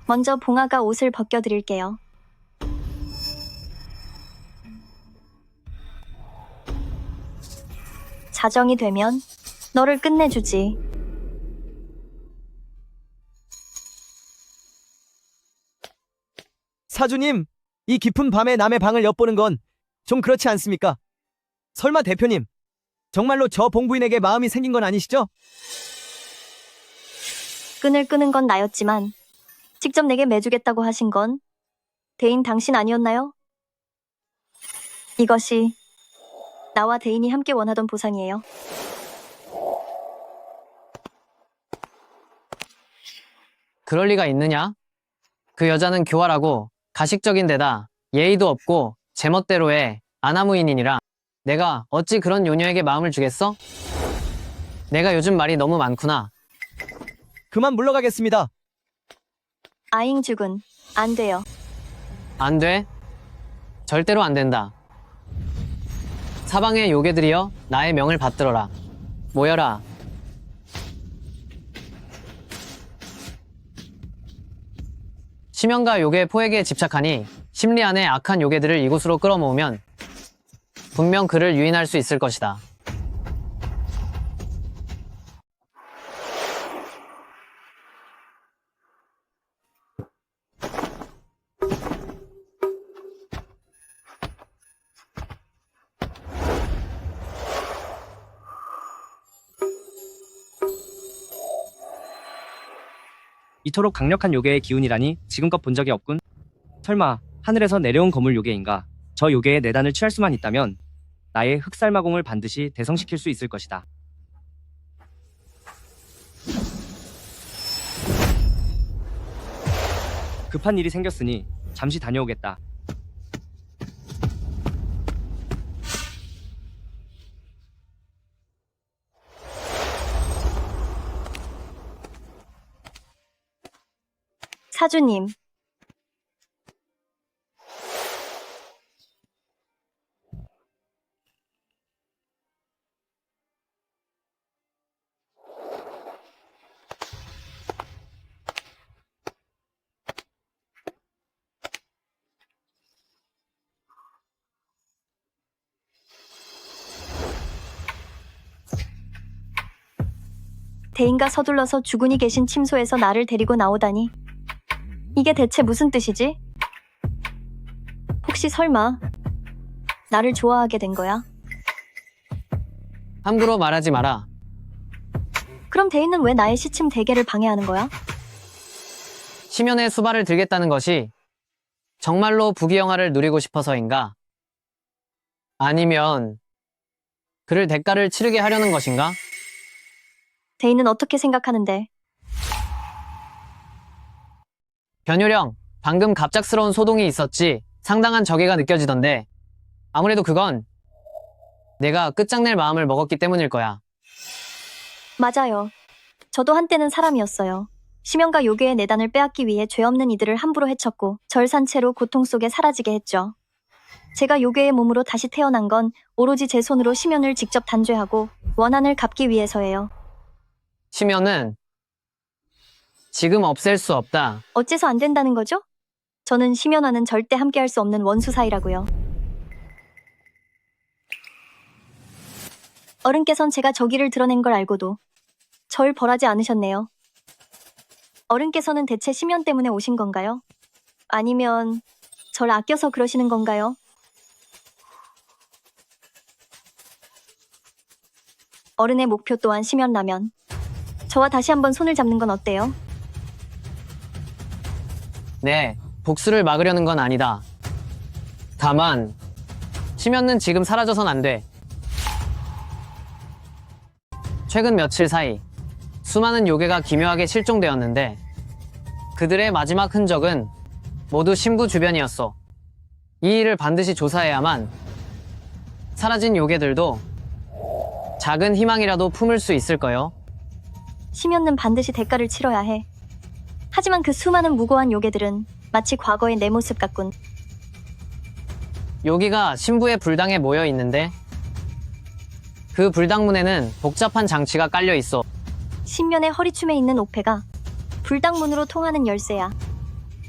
먼저 봉아가 옷을 벗겨드릴게요. 자정이 되면 너를 끝내주지. 사주님, 이 깊은 밤에 남의 방을 엿보는 건 좀 그렇지 않습니까? 설마 대표님, 정말로 저 봉부인에게 마음이 생긴 건 아니시죠? 끈을 끄는 건 나였지만 직접 내게 매주겠다고 하신 건 대인 당신 아니었나요? 이것이 나와 대인이 함께 원하던 보상이에요. 그럴 리가 있느냐? 그 여자는 교활하고 가식적인 데다 예의도 없고 제멋대로의 아나무인이니라. 내가 어찌 그런 요녀에게 마음을 주겠어? 내가 요즘 말이 너무 많구나. 그만 물러가겠습니다. 아잉 주군, 안 돼요. 안 돼? 절대로 안 된다. 사방의 요괴들이여 나의 명을 받들어라. 모여라. 심연과 요괴의 포획에 집착하니 심리 안의 악한 요괴들을 이곳으로 끌어모으면 분명 그를 유인할 수 있을 것이다. 이토록 강력한 요괴의 기운이라니 지금껏 본 적이 없군. 설마 하늘에서 내려온 거물 요괴인가? 저 요괴의 내단을 취할 수만 있다면 나의 흑살마공을 반드시 대성시킬 수 있을 것이다. 급한 일이 생겼으니 잠시 다녀오겠다. 사주님. 대인가 서둘러서 주군이 계신 침소에서 나를 데리고 나오다니. 이게 대체 무슨 뜻이지? 혹시 설마 나를 좋아하게 된 거야? 함부로 말하지 마라. 그럼 대인은 왜 나의 시침 대계를 방해하는 거야? 심연의 수발을 들겠다는 것이 정말로 부귀영화를 누리고 싶어서인가? 아니면 그를 대가를 치르게 하려는 것인가? 대인은 어떻게 생각하는데? 변효령, 방금 갑작스러운 소동이 있었지. 상당한 적의가 느껴지던데. 아무래도 그건 내가 끝장낼 마음을 먹었기 때문일 거야. 맞아요. 저도 한때는 사람이었어요. 심연과 요괴의 내단을 빼앗기 위해 죄 없는 이들을 함부로 해쳤고 절 산채로 고통 속에 사라지게 했죠. 제가 요괴의 몸으로 다시 태어난 건 오로지 제 손으로 심연을 직접 단죄하고 원한을 갚기 위해서예요. 심연은 지금 없앨 수 없다. 어째서 안 된다는 거죠? 저는 심연와는 절대 함께할 수 없는 원수 사이라고요. 어른께선 제가 저기를 드러낸 걸 알고도 절 벌하지 않으셨네요. 어른께서는 대체 심연 때문에 오신 건가요? 아니면 절 아껴서 그러시는 건가요? 어른의 목표 또한 심연라면 저와 다시 한번 손을 잡는 건 어때요? 네, 복수를 막으려는 건 아니다. 다만 심연은 지금 사라져선 안 돼. 최근 며칠 사이 수많은 요괴가 기묘하게 실종되었는데 그들의 마지막 흔적은 모두 심부 주변이었어. 이 일을 반드시 조사해야만 사라진 요괴들도 작은 희망이라도 품을 수 있을 거요. 심연은 반드시 대가를 치러야 해. 하지만 그 수많은 무고한 요괴들은 마치 과거의 내 모습 같군. 여기가 신부의 불당에 모여 있는데 그 불당문에는 복잡한 장치가 깔려 있어. 신면의 허리춤에 있는 옥패가 불당문으로 통하는 열쇠야.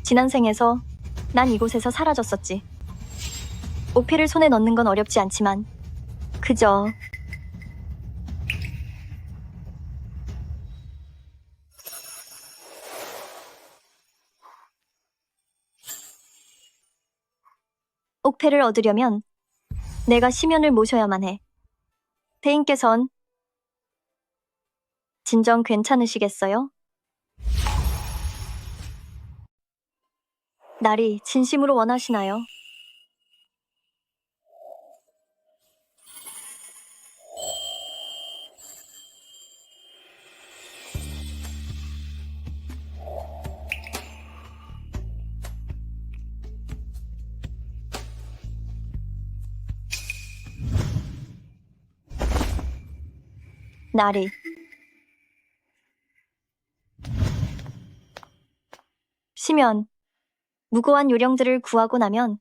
지난 생에서 난 이곳에서 사라졌었지. 옥패를 손에 넣는 건 어렵지 않지만 그저 옥패를 얻으려면 내가 심연을 모셔야만 해. 대인께선 진정 괜찮으시겠어요? 날이 진심으로 원하시나요? 날이 심연, 무고한 요령들을 구하고 나면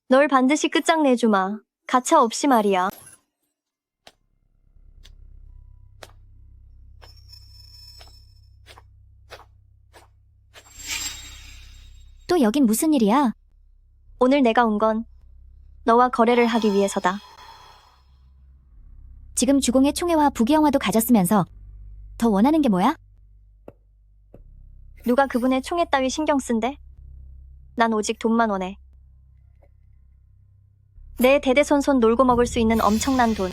널 반드시 끝장내주마. 가차 없이 말이야. 또 여긴 무슨 일이야? 오늘 내가 온 건 너와 거래를 하기 위해서다. 지금 주공의 총애와 부귀영화도 가졌으면서 더 원하는 게 뭐야? 누가 그분의 총애 따위 신경 쓴대? 난 오직 돈만 원해. 내 대대손손 놀고 먹을 수 있는 엄청난 돈.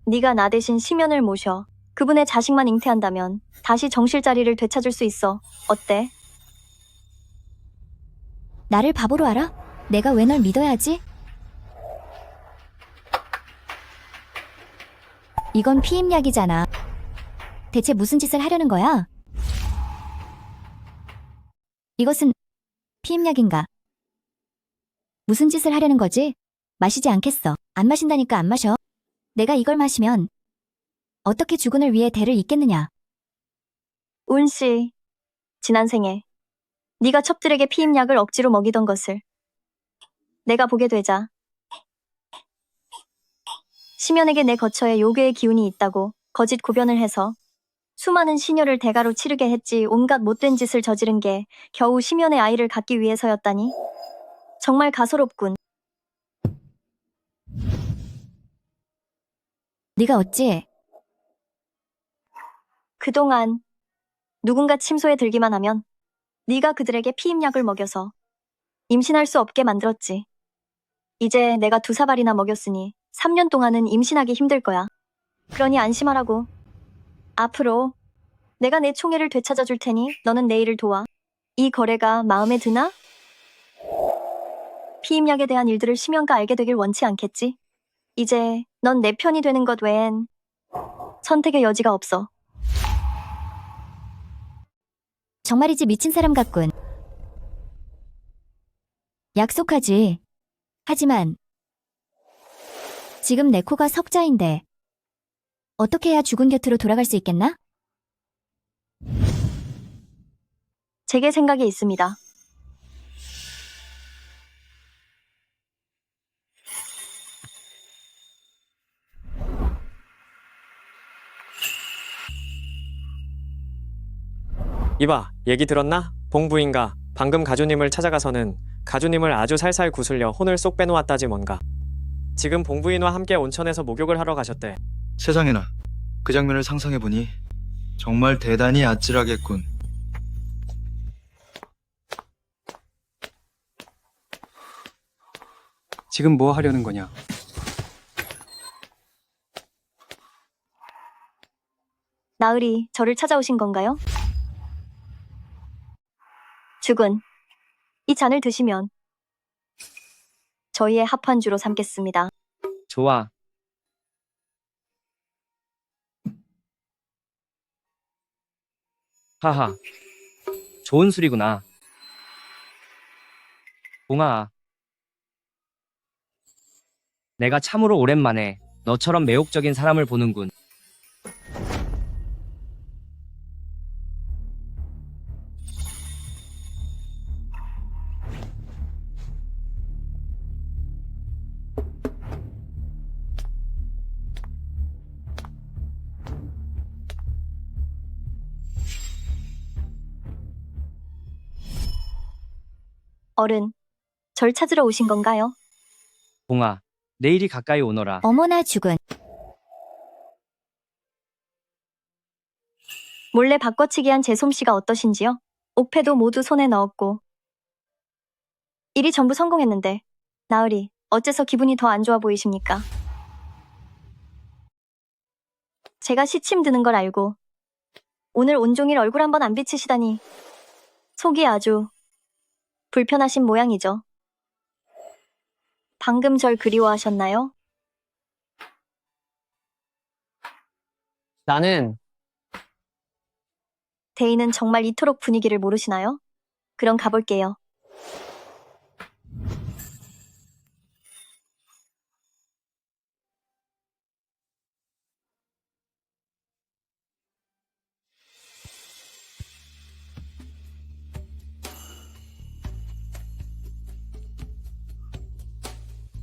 네가 나 대신 심연을 모셔 그분의 자식만 잉태한다면 다시 정실 자리를 되찾을 수 있어. 어때? 나를 바보로 알아? 내가 왜 널 믿어야 하지? 이건 피임약이잖아. 대체 무슨 짓을 하려는 거야? 이것은 피임약인가? 무슨 짓을 하려는 거지? 마시지 않겠어. 안 마신다니까 안 마셔. 내가 이걸 마시면 어떻게 주군을 위해 대를 잇겠느냐? 운씨, 지난 생에 네가 첩들에게 피임약을 억지로 먹이던 것을 내가 보게 되자 심연에게 내 거처에 요괴의 기운이 있다고 거짓 고변을 해서 수많은 시녀를 대가로 치르게 했지. 온갖 못된 짓을 저지른 게 겨우 심연의 아이를 갖기 위해서였다니. 정말 가소롭군. 네가 어찌? 그동안 누군가 침소에 들기만 하면 네가 그들에게 피임약을 먹여서 임신할 수 없게 만들었지. 이제 내가 2사발이나 먹였으니 3년 동안은 임신하기 힘들 거야. 그러니 안심하라고. 앞으로 내가 내 총애를 되찾아 줄 테니 너는 내 일을 도와. 이 거래가 마음에 드나? 피임약에 대한 일들을 심연가 알게 되길 원치 않겠지? 이제 넌 내 편이 되는 것 외엔 선택의 여지가 없어. 정말이지 미친 사람 같군. 약속하지. 하지만 지금 내 코가 석자인데 어떻게 해야 죽은 곁으로 돌아갈 수 있겠나? 제게 생각이 있습니다. 이봐, 얘기 들었나? 봉부인가 방금 가주님을 찾아가서는 가주님을 아주 살살 구슬려 혼을 쏙 빼놓았다지 뭔가. 지금 봉부인과 함께 온천에서 목욕을 하러 가셨대. 세상에나, 그 장면을 상상해보니 정말 대단히 아찔하겠군. 지금 뭐 하려는 거냐? 나으리, 저를 찾아오신 건가요? 죽은 이 잔을 드시면 저희의 합환주로 삼겠습니다. 좋아. 하하. 좋은 술이구나. 봉아. 내가 참으로 오랜만에 너처럼 매혹적인 사람을 보는군. 어른, 절 찾으러 오신 건가요? 봉아, 내일이 가까이 오너라. 어머나 죽은. 몰래 바꿔치기한 제 솜씨가 어떠신지요? 옥패도 모두 손에 넣었고 일이 전부 성공했는데 나으리, 어째서 기분이 더 안 좋아 보이십니까? 제가 시침 드는 걸 알고 오늘 온종일 얼굴 한번 안 비치시다니 속이 아주 불편하신 모양이죠. 방금 절 그리워하셨나요? 나는 대인은 정말 이토록 분위기를 모르시나요? 그럼 가볼게요.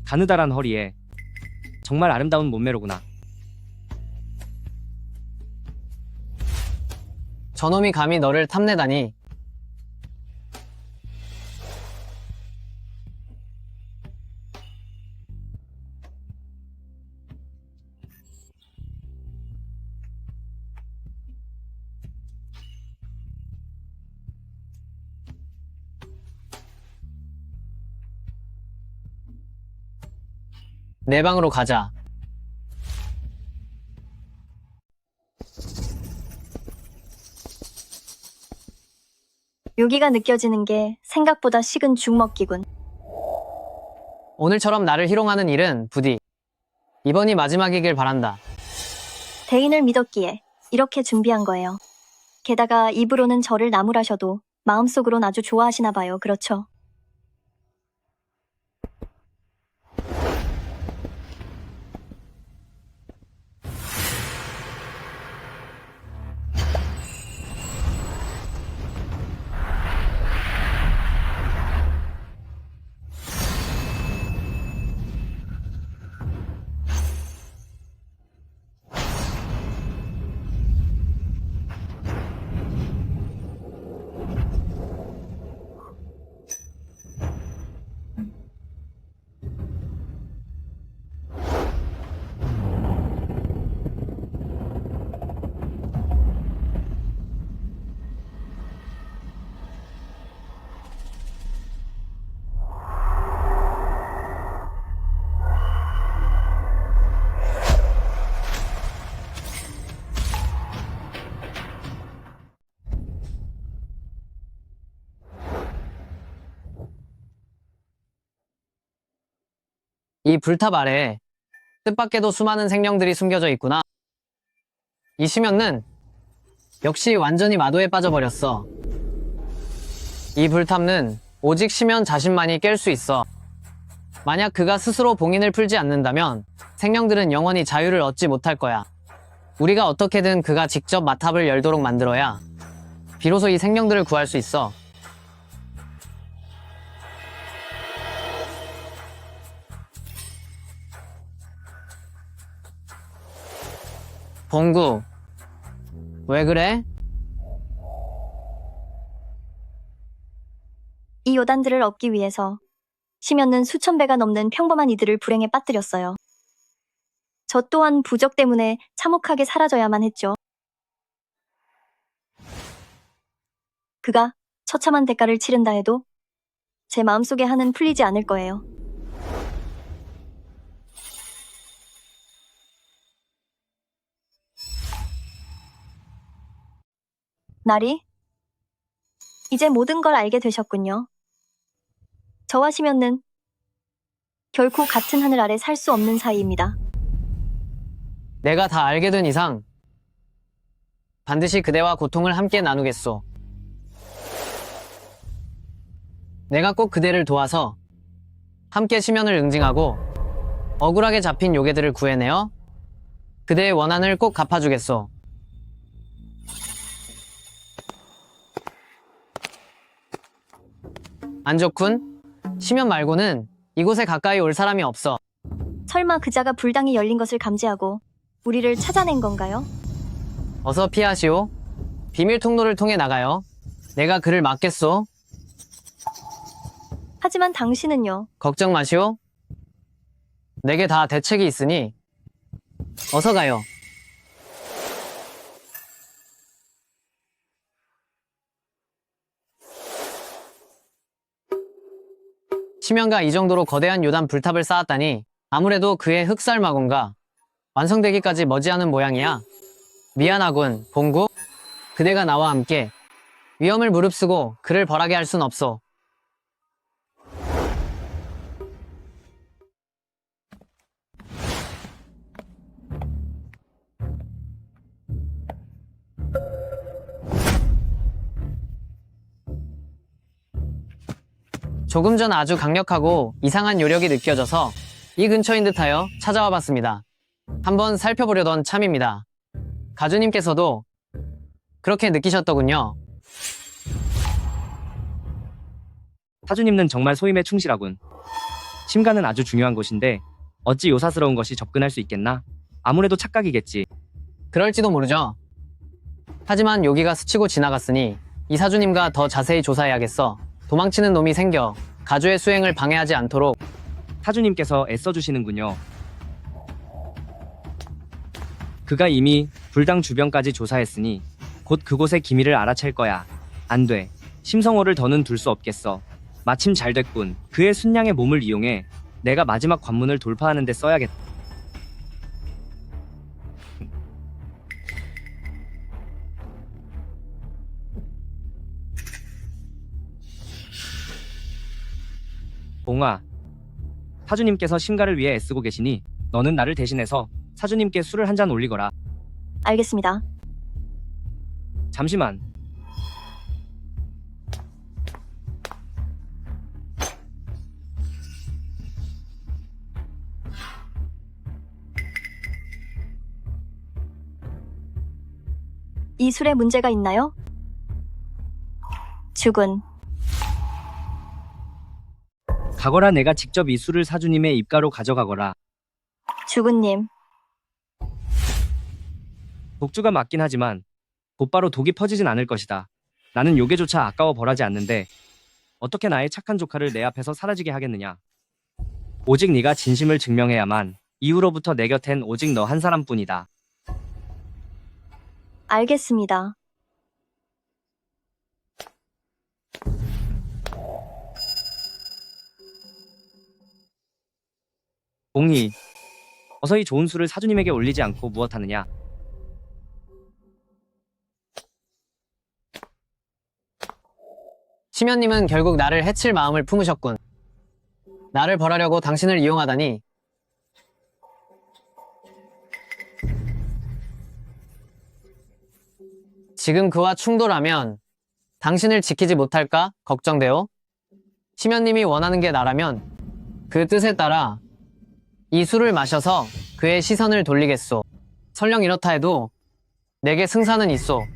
가느다란 허리에 정말 아름다운 몸매로구나. 저놈이 감히 너를 탐내다니. 내 방으로 가자. 요기가 느껴지는 게 생각보다 식은 죽 먹기군. 오늘처럼 나를 희롱하는 일은 부디 이번이 마지막이길 바란다. 대인을 믿었기에 이렇게 준비한 거예요. 게다가 입으로는 저를 나무라셔도 마음속으론 아주 좋아하시나 봐요. 그렇죠? 이 불탑 아래에 뜻밖에도 수많은 생명들이 숨겨져 있구나. 이 심연은 역시 완전히 마도에 빠져버렸어. 이 불탑은 오직 심연 자신만이 깰 수 있어. 만약 그가 스스로 봉인을 풀지 않는다면 생명들은 영원히 자유를 얻지 못할 거야. 우리가 어떻게든 그가 직접 마탑을 열도록 만들어야 비로소 이 생명들을 구할 수 있어. 봉구, 왜 그래? 이 요단들을 얻기 위해서 심연은 수천 배가 넘는 평범한 이들을 불행에 빠뜨렸어요. 저 또한 부적 때문에 참혹하게 사라져야만 했죠. 그가 처참한 대가를 치른다 해도 제 마음속에 한은 풀리지 않을 거예요. 나리, 이제 모든 걸 알게 되셨군요. 저와 심연은 결코 같은 하늘 아래 살 수 없는 사이입니다. 내가 다 알게 된 이상 반드시 그대와 고통을 함께 나누겠소. 내가 꼭 그대를 도와서 함께 심연을 응징하고 억울하게 잡힌 요괴들을 구해내어 그대의 원한을 꼭 갚아주겠소. 안 좋군. 심연 말고는 이곳에 가까이 올 사람이 없어. 설마 그자가 불당이 열린 것을 감지하고 우리를 찾아낸 건가요? 어서 피하시오. 비밀 통로를 통해 나가요. 내가 그를 막겠소. 하지만 당신은요? 걱정 마시오. 내게 다 대책이 있으니 어서 가요. 심연가 이 정도로 거대한 요단 불탑을 쌓았다니 아무래도 그의 흑살 마검과 완성되기까지 머지않은 모양이야. 미안하군, 봉구. 그대가 나와 함께 위험을 무릅쓰고 그를 벌하게 할 순 없소. 조금 전 아주 강력하고 이상한 요력이 느껴져서 이 근처인 듯하여 찾아와 봤습니다. 한번 살펴보려던 참입니다. 가주님께서도 그렇게 느끼셨더군요. 사주님은 정말 소임에 충실하군. 심가는 아주 중요한 곳인데 어찌 요사스러운 것이 접근할 수 있겠나? 아무래도 착각이겠지. 그럴지도 모르죠. 하지만 여기가 스치고 지나갔으니 이 사주님과 더 자세히 조사해야겠어. 도망치는 놈이 생겨 가주의 수행을 방해하지 않도록. 사주님께서 애써주시는군요. 그가 이미 불당 주변까지 조사했으니 곧 그곳의 기밀을 알아챌 거야. 안 돼. 심성호를 더는 둘 수 없겠어. 마침 잘 됐군. 그의 순양의 몸을 이용해 내가 마지막 관문을 돌파하는 데 써야겠다. 봉아, 사주님께서 심가를 위해 애쓰고 계시니 너는 나를 대신해서 사주님께 술을 한 잔 올리거라. 알겠습니다. 잠시만. 이 술에 문제가 있나요? 죽은. 가거라. 내가 직접 이 술을 사주님의 입가로 가져가거라. 죽은님. 독주가 맞긴 하지만 곧바로 독이 퍼지진 않을 것이다. 나는 요괴조차 아까워 벌하지 않는데 어떻게 나의 착한 조카를 내 앞에서 사라지게 하겠느냐. 오직 네가 진심을 증명해야만 이후로부터 내 곁엔 오직 너 한 사람뿐이다. 알겠습니다. 봉희, 어서 이 좋은 술을 사주님에게 올리지 않고 무엇하느냐. 심연님은 결국 나를 해칠 마음을 품으셨군. 나를 벌하려고 당신을 이용하다니 지금 그와 충돌하면 당신을 지키지 못할까 걱정돼요. 심연님이 원하는 게 나라면 그 뜻에 따라 이 술을 마셔서 그의 시선을 돌리겠소. 설령 이렇다 해도 내게 승산은 있소.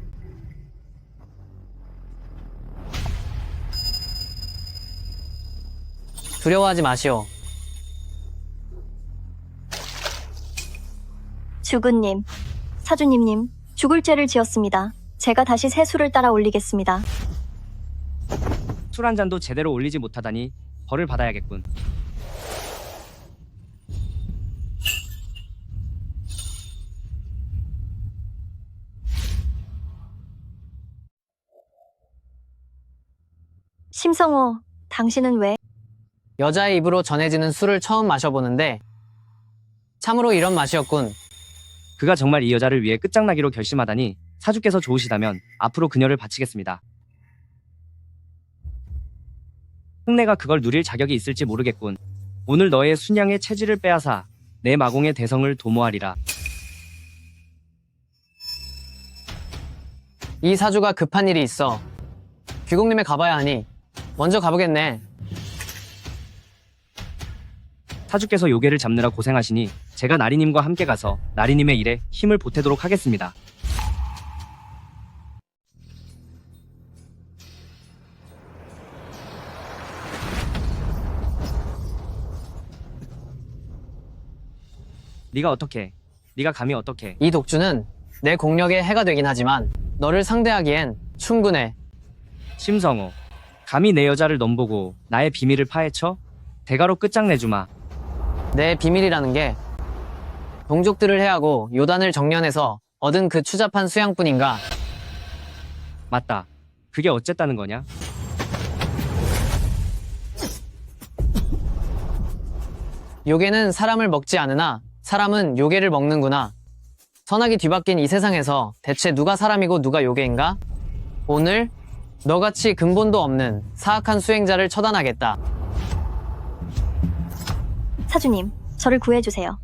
두려워하지 마시오. 주군님, 사주님님, 죽을 죄를 지었습니다. 제가 다시 새 술을 따라 올리겠습니다. 술 한 잔도 제대로 올리지 못하다니 벌을 받아야겠군. 심성호, 당신은 왜? 여자의 입으로 전해지는 술을 처음 마셔보는데 참으로 이런 맛이었군. 그가 정말 이 여자를 위해 끝장나기로 결심하다니 사주께서 좋으시다면 앞으로 그녀를 바치겠습니다. 흑내가 그걸 누릴 자격이 있을지 모르겠군. 오늘 너의 순양의 체질을 빼앗아 내 마공의 대성을 도모하리라. 이 사주가 급한 일이 있어. 귀공님에 가봐야 하니 먼저 가보겠네. 사주께서 요괴를 잡느라 고생하시니 제가 나리님과 함께 가서 나리님의 일에 힘을 보태도록 하겠습니다. 네가 어떻게? 네가 감히 어떻게? 이 독주는 내 공력에 해가 되긴 하지만 너를 상대하기엔 충분해. 심성호, 감히 내 여자를 넘보고 나의 비밀을 파헤쳐? 대가로 끝장내주마. 내 비밀이라는 게 동족들을 해하고 요단을 정련해서 얻은 그 추잡한 수양뿐인가? 맞다. 그게 어쨌다는 거냐? 요괴는 사람을 먹지 않으나 사람은 요괴를 먹는구나. 선악이 뒤바뀐 이 세상에서 대체 누가 사람이고 누가 요괴인가? 오늘 너같이 근본도 없는 사악한 수행자를 처단하겠다. 사주님, 저를 구해주세요.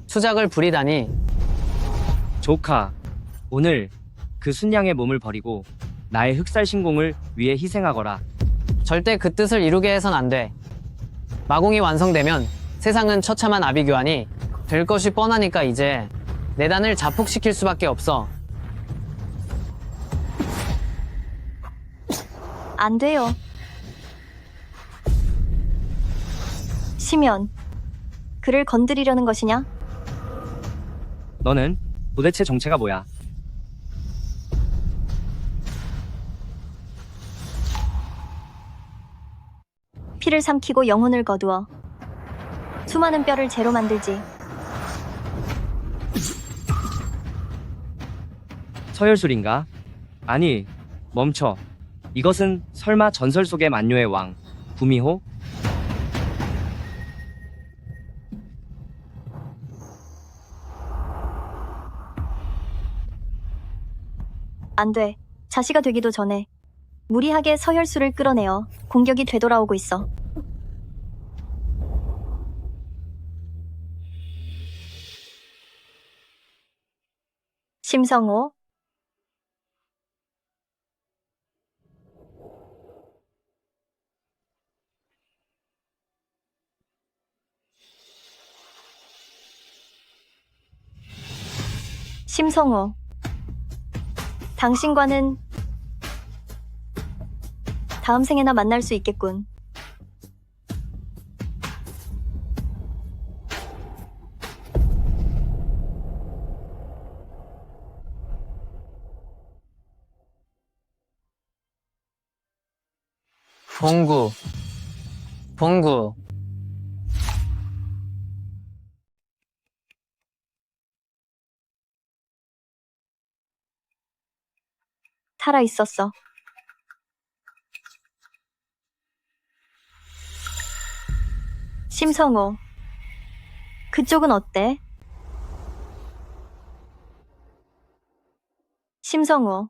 수작을 부리다니. 조카, 오늘 그 순양의 몸을 버리고 나의 흑살신공을 위해 희생하거라. 절대 그 뜻을 이루게 해선 안 돼. 마공이 완성되면 세상은 처참한 아비규환이 될 것이 뻔하니까 이제 내단을 자폭시킬 수밖에 없어. 안 돼요. 심연, 그를 건드리려는 것이냐? 너는 도대체 정체가 뭐야? 피를 삼키고 영혼을 거두어 수많은 뼈를 재로 만들지. 서열술인가? 아니, 멈춰. 이것은 설마 전설 속의 만료의 왕, 구미호? 안 돼. 자시가 되기도 전에 무리하게 서혈수를 끌어내어 공격이 되돌아오고 있어. 심성호, 심성호, 당신과는 다음 생에나 만날 수 있겠군. 봉구, 봉구. 살아 있었어. 심성호, 그쪽은 어때? 심성호,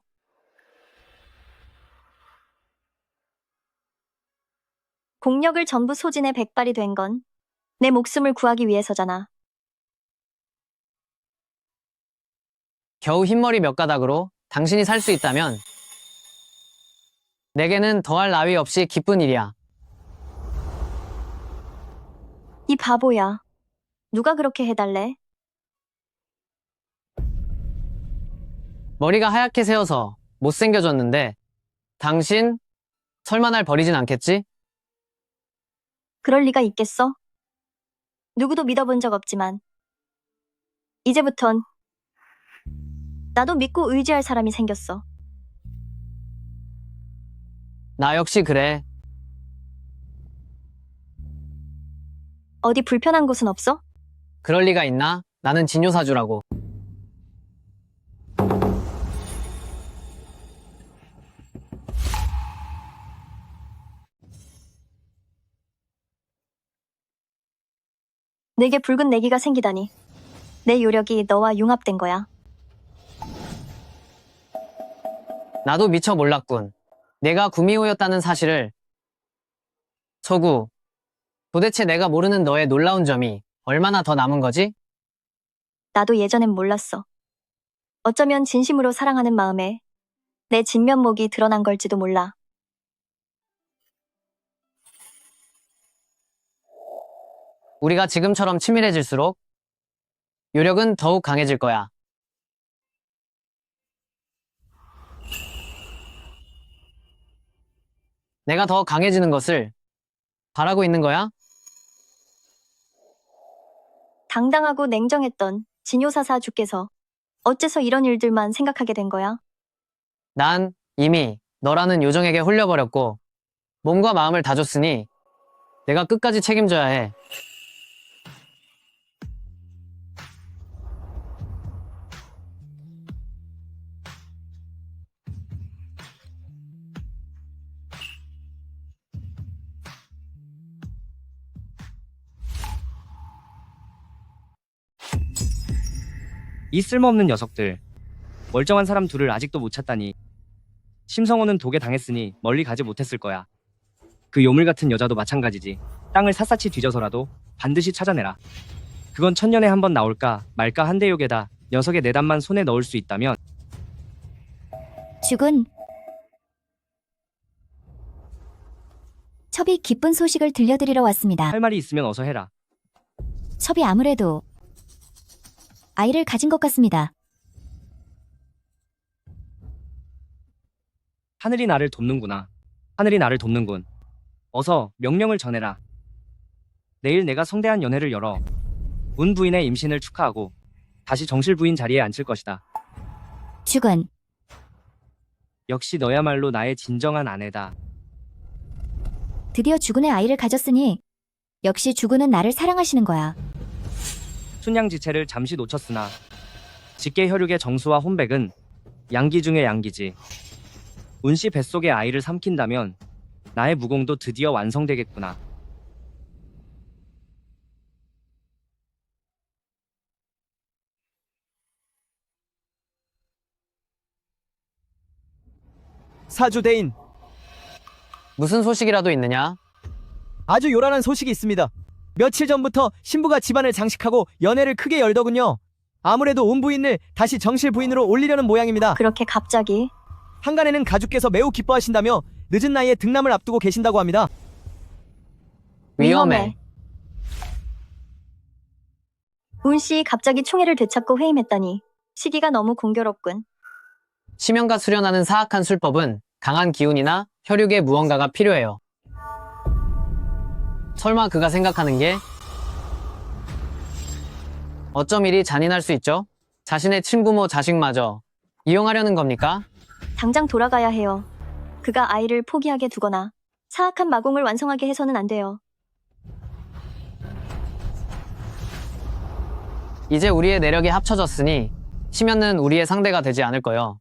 공력을 전부 소진해 백발이 된 건 내 목숨을 구하기 위해서잖아. 겨우 흰머리 몇 가닥으로 당신이 살 수 있다면 내게는 더할 나위 없이 기쁜 일이야. 이 바보야. 누가 그렇게 해달래? 머리가 하얗게 새어서 못생겨졌는데 당신 설마 날 버리진 않겠지? 그럴 리가 있겠어? 누구도 믿어본 적 없지만 이제부턴 나도 믿고 의지할 사람이 생겼어. 나 역시 그래. 어디 불편한 곳은 없어? 그럴 리가 있나? 나는 진요사주라고. 내게 붉은 내기가 생기다니. 내 요력이 너와 융합된 거야. 나도 미처 몰랐군. 내가 구미호였다는 사실을. 서구, 도대체 내가 모르는 너의 놀라운 점이 얼마나 더 남은 거지? 나도 예전엔 몰랐어. 어쩌면 진심으로 사랑하는 마음에 내 진면목이 드러난 걸지도 몰라. 우리가 지금처럼 친밀해질수록 요력은 더욱 강해질 거야. 내가 더 강해지는 것을 바라고 있는 거야? 당당하고 냉정했던 진요사사 주께서 어째서 이런 일들만 생각하게 된 거야? 난 이미 너라는 요정에게 홀려버렸고 몸과 마음을 다 줬으니 내가 끝까지 책임져야 해. 이 쓸모없는 녀석들. 멀쩡한 사람 둘을 아직도 못 찾다니. 심성호는 독에 당했으니 멀리 가지 못했을 거야. 그 요물 같은 여자도 마찬가지지. 땅을 샅샅이 뒤져서라도 반드시 찾아내라. 그건 천년에 한 번 나올까 말까 한 대욕에다 녀석의 내담만 손에 넣을 수 있다면. 주군. 첩이 기쁜 소식을 들려드리러 왔습니다. 할 말이 있으면 어서 해라. 첩이 아무래도 아이를 가진 것 같습니다. 하늘이 나를 돕는구나. 하늘이 나를 돕는군. 어서 명령을 전해라. 내일 내가 성대한 연회를 열어 운 부인의 임신을 축하하고 다시 정실 부인 자리에 앉힐 것이다. 주군. 역시 너야말로 나의 진정한 아내다. 드디어 주군의 아이를 가졌으니 역시 주군은 나를 사랑하시는 거야. 순양지체를 잠시 놓쳤으나 직계 혈육의 정수와 혼백은 양기 중의 양기지. 운씨 뱃속의 아이를 삼킨다면 나의 무공도 드디어 완성되겠구나. 사주대인, 무슨 소식이라도 있느냐? 아주 요란한 소식이 있습니다. 며칠 전부터 신부가 집안을 장식하고 연회를 크게 열더군요. 아무래도 온 부인을 다시 정실 부인으로 올리려는 모양입니다. 그렇게 갑자기? 한간에는 가주께서 매우 기뻐하신다며 늦은 나이에 등남을 앞두고 계신다고 합니다. 위험해. 운씨 갑자기 총애를 되찾고 회임했다니 시기가 너무 공교롭군. 심연가 수련하는 사악한 술법은 강한 기운이나 혈육의 무언가가 필요해요. 설마 그가 생각하는 게 어쩜 이리 잔인할 수 있죠? 자신의 친부모 자식마저 이용하려는 겁니까? 당장 돌아가야 해요. 그가 아이를 포기하게 두거나 사악한 마공을 완성하게 해서는 안 돼요. 이제 우리의 내력이 합쳐졌으니 심연은 우리의 상대가 되지 않을 거요.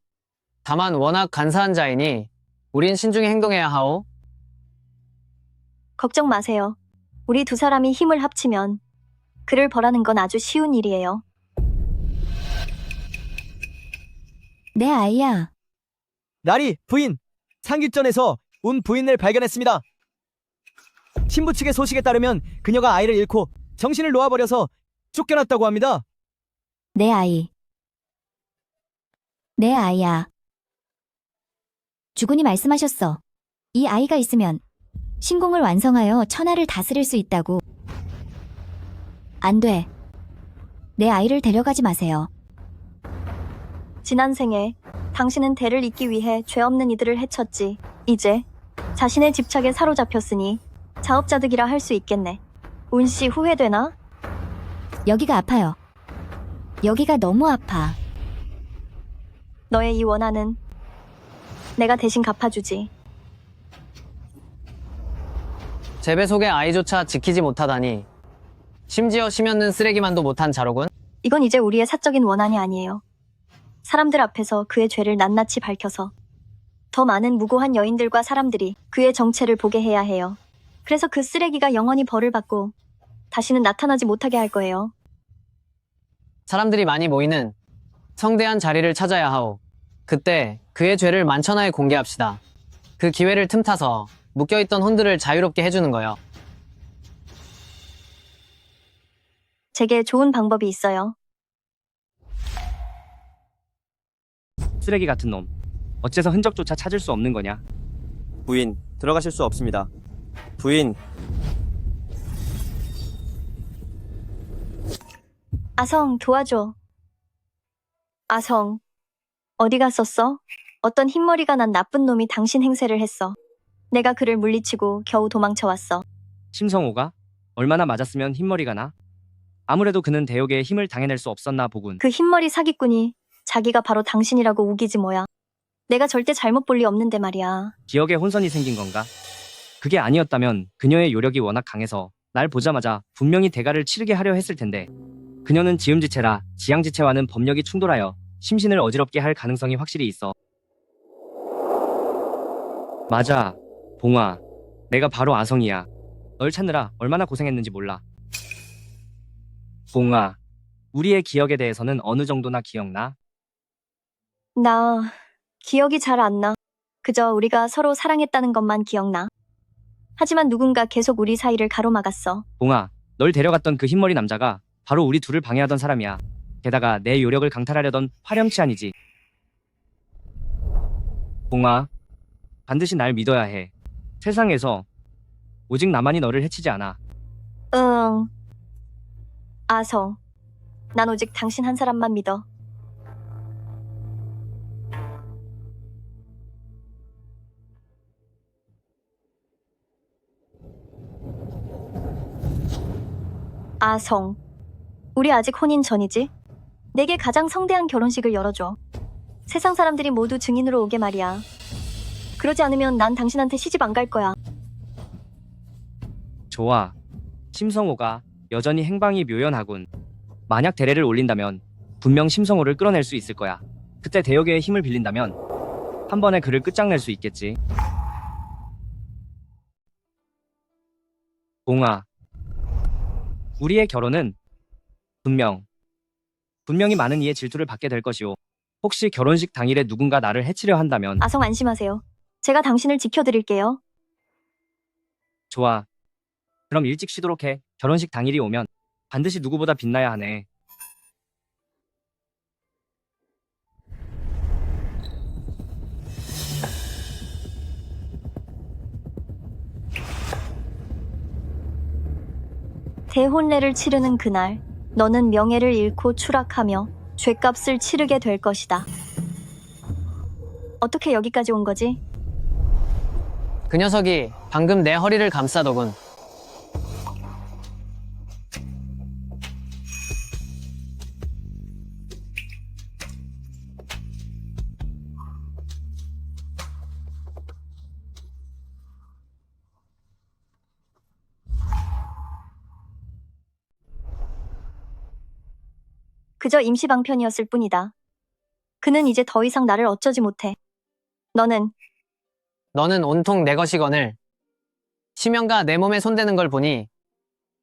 다만 워낙 간사한 자이니 우린 신중히 행동해야 하오. 걱정 마세요. 우리 두 사람이 힘을 합치면 그를 벌하는 건 아주 쉬운 일이에요. 내 아이야. 나리, 부인, 상길전에서 운 부인을 발견했습니다. 신부 측의 소식에 따르면 그녀가 아이를 잃고 정신을 놓아버려서 쫓겨났다고 합니다. 내 아이. 내 아이야. 주군이 말씀하셨어. 이 아이가 있으면 신공을 완성하여 천하를 다스릴 수 있다고. 안 돼. 내 아이를 데려가지 마세요. 지난 생에 당신은 대를 잇기 위해 죄 없는 이들을 해쳤지. 이제 자신의 집착에 사로잡혔으니 자업자득이라 할 수 있겠네. 운씨 후회되나? 여기가 아파요. 여기가 너무 아파. 너의 이 원한은 내가 대신 갚아주지. 제 배 속의 아이조차 지키지 못하다니. 심지어 심연는 쓰레기만도 못한 자로군. 이건 이제 우리의 사적인 원한이 아니에요. 사람들 앞에서 그의 죄를 낱낱이 밝혀서 더 많은 무고한 여인들과 사람들이 그의 정체를 보게 해야 해요. 그래서 그 쓰레기가 영원히 벌을 받고 다시는 나타나지 못하게 할 거예요. 사람들이 많이 모이는 성대한 자리를 찾아야 하오. 그때 그의 죄를 만천하에 공개합시다. 그 기회를 틈타서 묶여있던 혼들을 자유롭게 해주는 거요. 제게 좋은 방법이 있어요. 쓰레기 같은 놈. 어째서 흔적조차 찾을 수 없는 거냐? 부인, 들어가실 수 없습니다. 부인. 아성, 도와줘. 아성, 어디 갔었어? 어떤 흰머리가 난 나쁜 놈이 당신 행세를 했어. 내가 그를 물리치고 겨우 도망쳐왔어. 심성호가? 얼마나 맞았으면 흰머리가 나? 아무래도 그는 대역에 힘을 당해낼 수 없었나 보군. 그 흰머리 사기꾼이 자기가 바로 당신이라고 우기지 뭐야. 내가 절대 잘못 볼 리 없는데 말이야. 기억에 혼선이 생긴 건가? 그게 아니었다면 그녀의 요력이 워낙 강해서 날 보자마자 분명히 대가를 치르게 하려 했을 텐데 그녀는 지음지체라 지양지체와는 법력이 충돌하여 심신을 어지럽게 할 가능성이 확실히 있어. 맞아, 봉아. 내가 바로 아성이야. 널 찾느라 얼마나 고생했는지 몰라. 봉아, 우리의 기억에 대해서는 어느 정도나 기억나? 나 기억이 잘 안 나. 그저 우리가 서로 사랑했다는 것만 기억나. 하지만 누군가 계속 우리 사이를 가로막았어. 봉아, 널 데려갔던 그 흰머리 남자가 바로 우리 둘을 방해하던 사람이야. 게다가 내 요력을 강탈하려던 화렴치한이지. 봉아, 반드시 날 믿어야 해. 세상에서 오직 나만이 너를 해치지 않아. 응. 아성, 난 오직 당신 한 사람만 믿어. 아성, 우리 아직 혼인 전이지? 내게 가장 성대한 결혼식을 열어줘. 세상 사람들이 모두 증인으로 오게 말이야. 그러지 않으면 난 당신한테 시집 안 갈 거야. 좋아. 심성호가 여전히 행방이 묘연하군. 만약 대례를 올린다면 분명 심성호를 끌어낼 수 있을 거야. 그때 대여계의 힘을 빌린다면 한 번에 그를 끝장낼 수 있겠지. 봉아, 우리의 결혼은 분명히 많은 이의 질투를 받게 될 것이오. 혹시 결혼식 당일에 누군가 나를 해치려 한다면 아성 안심하세요. 제가 당신을 지켜드릴게요. 좋아. 그럼 일찍 쉬도록 해. 결혼식 당일이 오면 반드시 누구보다 빛나야 하네. 대혼례를 치르는 그날, 너는 명예를 잃고 추락하며 죗값을 치르게 될 것이다. 어떻게 여기까지 온 거지? 그 녀석이 방금 내 허리를 감싸더군. 그저 임시방편이었을 뿐이다. 그는 이제 더 이상 나를 어쩌지 못해. 너는 온통 내 것이거늘. 심연가 내 몸에 손대는 걸 보니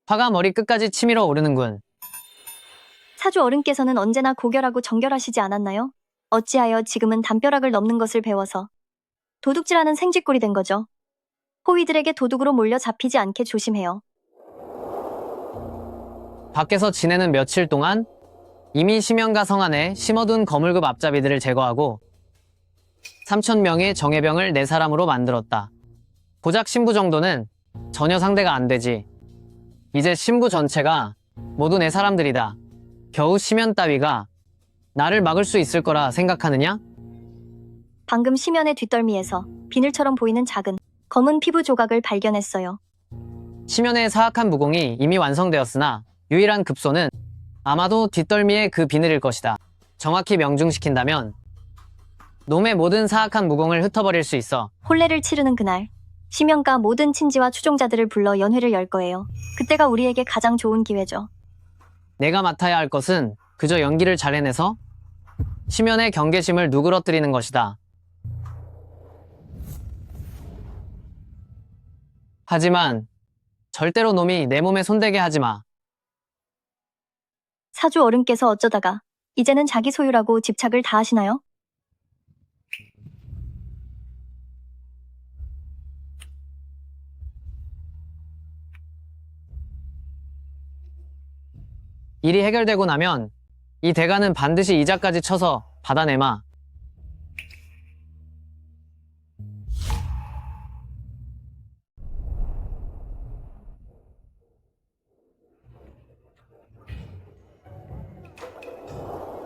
화가 머리 끝까지 치밀어 오르는군. 사주 어른께서는 언제나 고결하고 정결하시지 않았나요? 어찌하여 지금은 담벼락을 넘는 것을 배워서 도둑질하는 생쥐꼴이 된 거죠. 호위들에게 도둑으로 몰려 잡히지 않게 조심해요. 밖에서 지내는 며칠 동안 이미 심연가 성안에 심어둔 거물급 앞잡이들을 제거하고 3,000명의 정예병을 4사람으로 만들었다. 고작 신부 정도는 전혀 상대가 안 되지. 이제 신부 전체가 모두 내 사람들이다. 겨우 심연 따위가 나를 막을 수 있을 거라 생각하느냐? 방금 심연의 뒷덜미에서 비늘처럼 보이는 작은 검은 피부 조각을 발견했어요. 심연의 사악한 무공이 이미 완성되었으나 유일한 급소는 아마도 뒷덜미의 그 비늘일 것이다. 정확히 명중시킨다면 놈의 모든 사악한 무공을 흩어버릴 수 있어. 혼례를 치르는 그날, 심연가 모든 친지와 추종자들을 불러 연회를 열 거예요. 그때가 우리에게 가장 좋은 기회죠. 내가 맡아야 할 것은 그저 연기를 잘 해내서 심연의 경계심을 누그러뜨리는 것이다. 하지만 절대로 놈이 내 몸에 손대게 하지 마. 사주 어른께서 어쩌다가 이제는 자기 소유라고 집착을 다 하시나요? 일이 해결되고 나면 이 대가는 반드시 이자까지 쳐서 받아내마.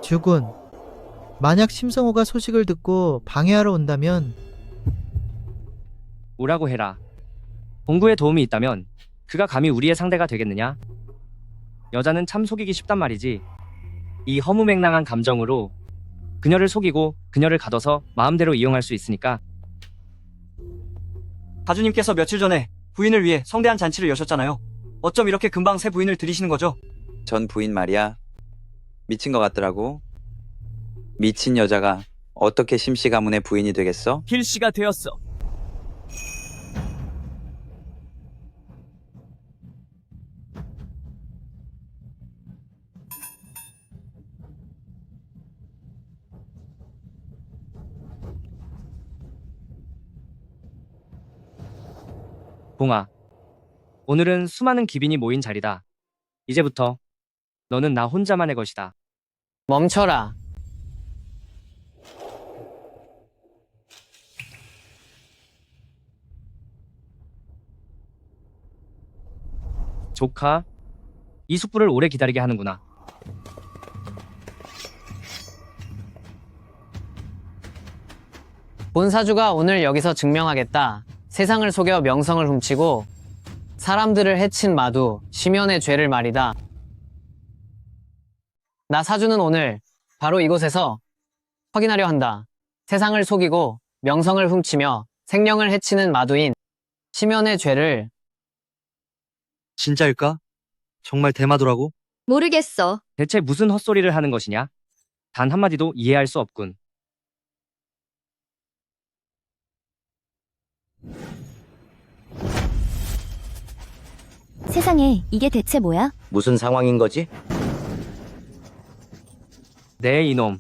주군, 만약 심성호가 소식을 듣고 방해하러 온다면 오라고 해라. 공부에 도움이 있다면 그가 감히 우리의 상대가 되겠느냐? 여자는 참 속이기 쉽단 말이지. 이 허무맹랑한 감정으로 그녀를 속이고 그녀를 가둬서 마음대로 이용할 수 있으니까. 가주님께서 며칠 전에 부인을 위해 성대한 잔치를 여셨잖아요. 어쩜 이렇게 금방 새 부인을 들이시는 거죠? 전 부인 말이야. 미친 것 같더라고. 미친 여자가 어떻게 심씨 가문의 부인이 되겠어? 필시가 되었어. 봉아, 오늘은 수많은 기빈이 모인 자리다. 이제부터 너는 나 혼자만의 것이다. 멈춰라. 조카, 이 숙부를 오래 기다리게 하는구나. 본사주가 오늘 여기서 증명하겠다. 세상을 속여 명성을 훔치고 사람들을 해친 마두, 심연의 죄를 말이다. 나 사주는 오늘 바로 이곳에서 확인하려 한다. 세상을 속이고 명성을 훔치며 생명을 해치는 마두인 심연의 죄를. 진짜일까? 정말 대마도라고? 모르겠어. 대체 무슨 헛소리를 하는 것이냐? 단 한마디도 이해할 수 없군. 세상에, 이게 대체 뭐야? 무슨 상황인 거지? 네, 이놈.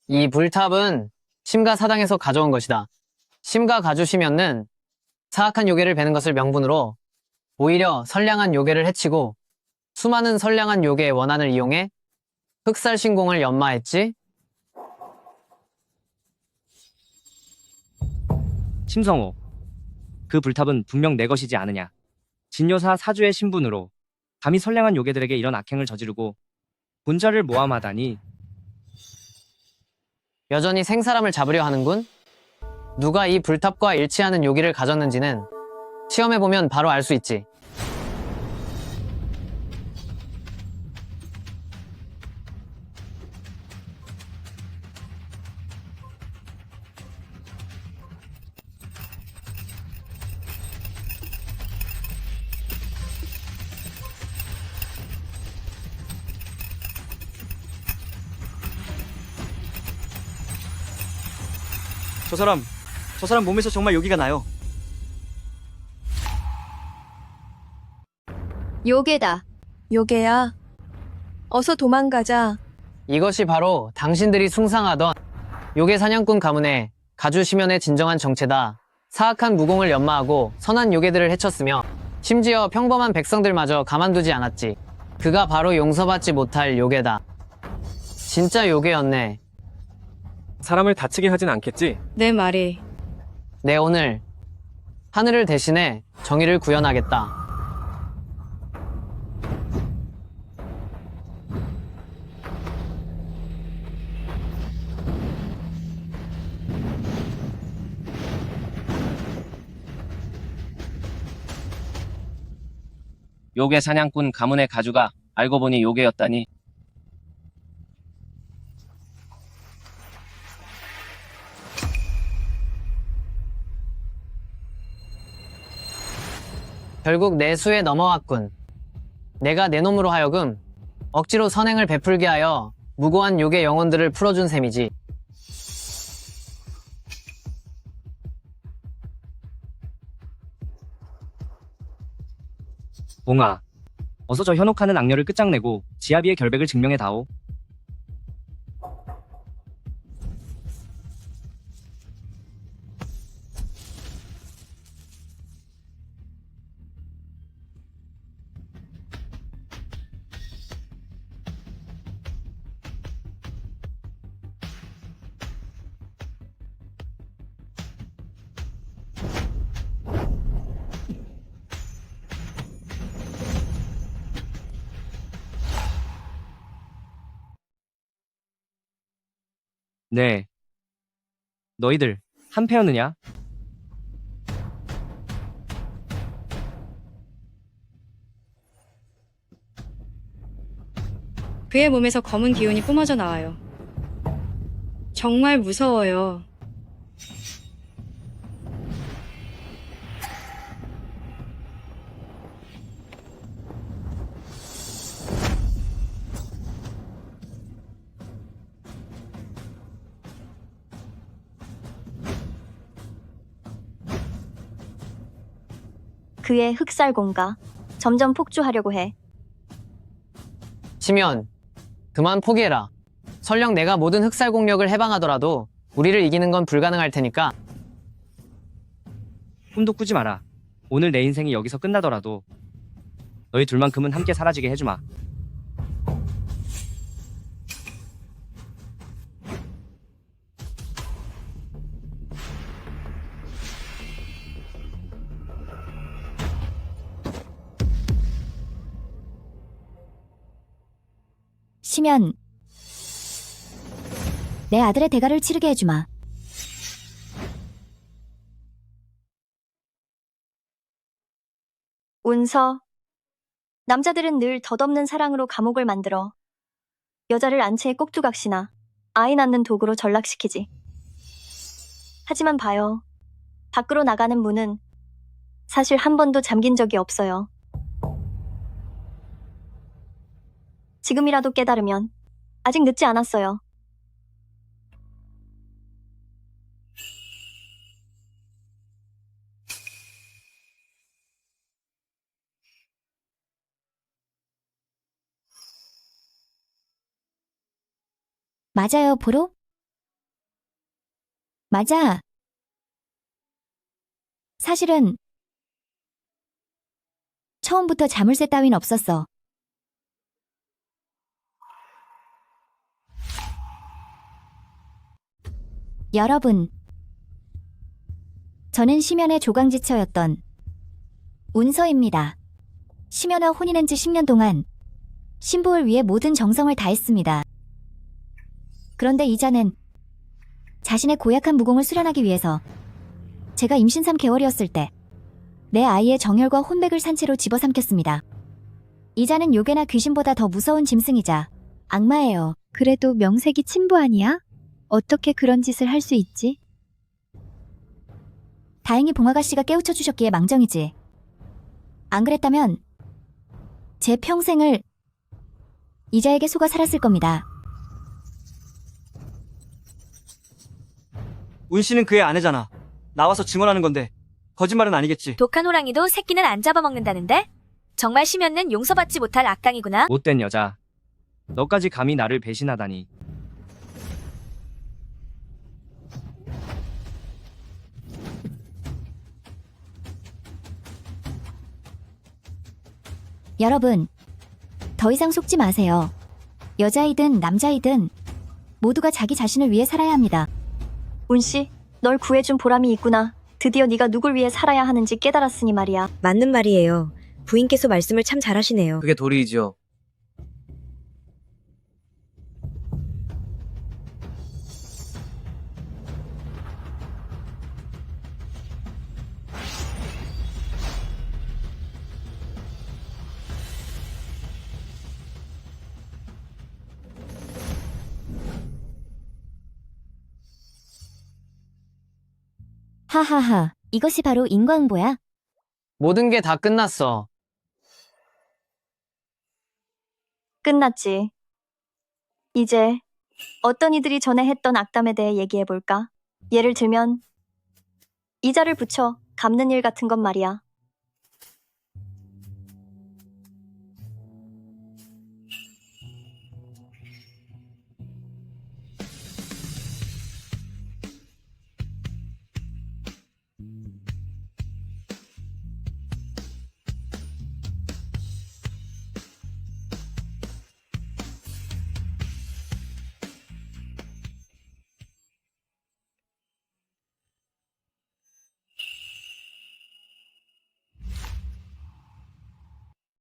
이 불탑은 심가 사당에서 가져온 것이다. 심가 가주 심연은 사악한 요괴를 베는 것을 명분으로 오히려 선량한 요괴를 해치고 수많은 선량한 요괴의 원한을 이용해 흑살신공을 연마했지. 심성호, 그 불탑은 분명 내 것이지 않으냐. 진여사 사주의 신분으로 감히 선량한 요괴들에게 이런 악행을 저지르고 본자를 모함하다니. 여전히 생사람을 잡으려 하는군. 누가 이 불탑과 일치하는 요기를 가졌는지는 시험해보면 바로 알 수 있지. 저 사람 몸에서 정말 요기가 나요. 요괴다. 요괴야. 어서 도망가자. 이것이 바로 당신들이 숭상하던 요괴 사냥꾼 가문의 가주 심연의 진정한 정체다. 사악한 무공을 연마하고 선한 요괴들을 해쳤으며 심지어 평범한 백성들마저 가만두지 않았지. 그가 바로 용서받지 못할 요괴다. 진짜 요괴였네. 사람을 다치게 하진 않겠지? 내 말이. 내 오늘 하늘을 대신해 정의를 구현하겠다. 요괴 사냥꾼 가문의 가주가 알고 보니 요괴였다니. 결국 내 수에 넘어왔군. 내가 내 놈으로 하여금 억지로 선행을 베풀게 하여 무고한 요괴 영혼들을 풀어준 셈이지. 봉아, 어서 저 현혹하는 악녀를 끝장내고 지아비의 결백을 증명해다오. 네. 너희들 한패였느냐? 그의 몸에서 검은 기운이 뿜어져 나와요. 정말 무서워요. 그의 흑살공가 점점 폭주하려고 해. 시면, 그만 포기해라. 설령 내가 모든 흑살 공력을 해방하더라도 우리를 이기는 건 불가능할 테니까. 꿈도 꾸지 마라. 오늘 내 인생이 여기서 끝나더라도 너희 둘만큼은 함께 사라지게 해주마. 시면, 내 아들의 대가를 치르게 해주마. 운서. 남자들은 늘 덧없는 사랑으로 감옥을 만들어 여자를 안채에 꼭두각시나 아이 낳는 도구로 전락시키지. 하지만 봐요. 밖으로 나가는 문은 사실 한 번도 잠긴 적이 없어요. 지금이라도 깨달으면 아직 늦지 않았어요. 맞아요, 보로? 맞아. 사실은 처음부터 자물쇠 따윈 없었어. 여러분, 저는 심연의 조강지처였던 운서입니다. 심연과 혼인한 지 10년 동안 신부를 위해 모든 정성을 다했습니다. 그런데 이자는 자신의 고약한 무공을 수련하기 위해서 제가 임신 3개월이었을 때 내 아이의 정혈과 혼맥을 산채로 집어삼켰습니다. 이자는 요괴나 귀신보다 더 무서운 짐승이자 악마예요. 그래도 명색이 친부 아니야? 어떻게 그런 짓을 할 수 있지? 다행히 봉아가씨가 깨우쳐 주셨기에 망정이지. 안 그랬다면 제 평생을 이자에게 속아 살았을 겁니다. 운 씨는 그의 아내잖아. 나와서 증언하는 건데 거짓말은 아니겠지. 독한 호랑이도 새끼는 안 잡아먹는다는데? 정말 심연는 용서받지 못할 악강이구나. 못된 여자. 너까지 감히 나를 배신하다니. 여러분, 더 이상 속지 마세요. 여자이든 남자이든 모두가 자기 자신을 위해 살아야 합니다. 운씨, 널 구해준 보람이 있구나. 드디어 네가 누굴 위해 살아야 하는지 깨달았으니 말이야. 맞는 말이에요. 부인께서 말씀을 참 잘하시네요. 그게 도리이죠. 하하하, 이것이 바로 인과응보야. 모든 게 다 끝났어. 끝났지. 이제 어떤 이들이 전에 했던 악담에 대해 얘기해볼까? 예를 들면 이자를 붙여 갚는 일 같은 건 말이야.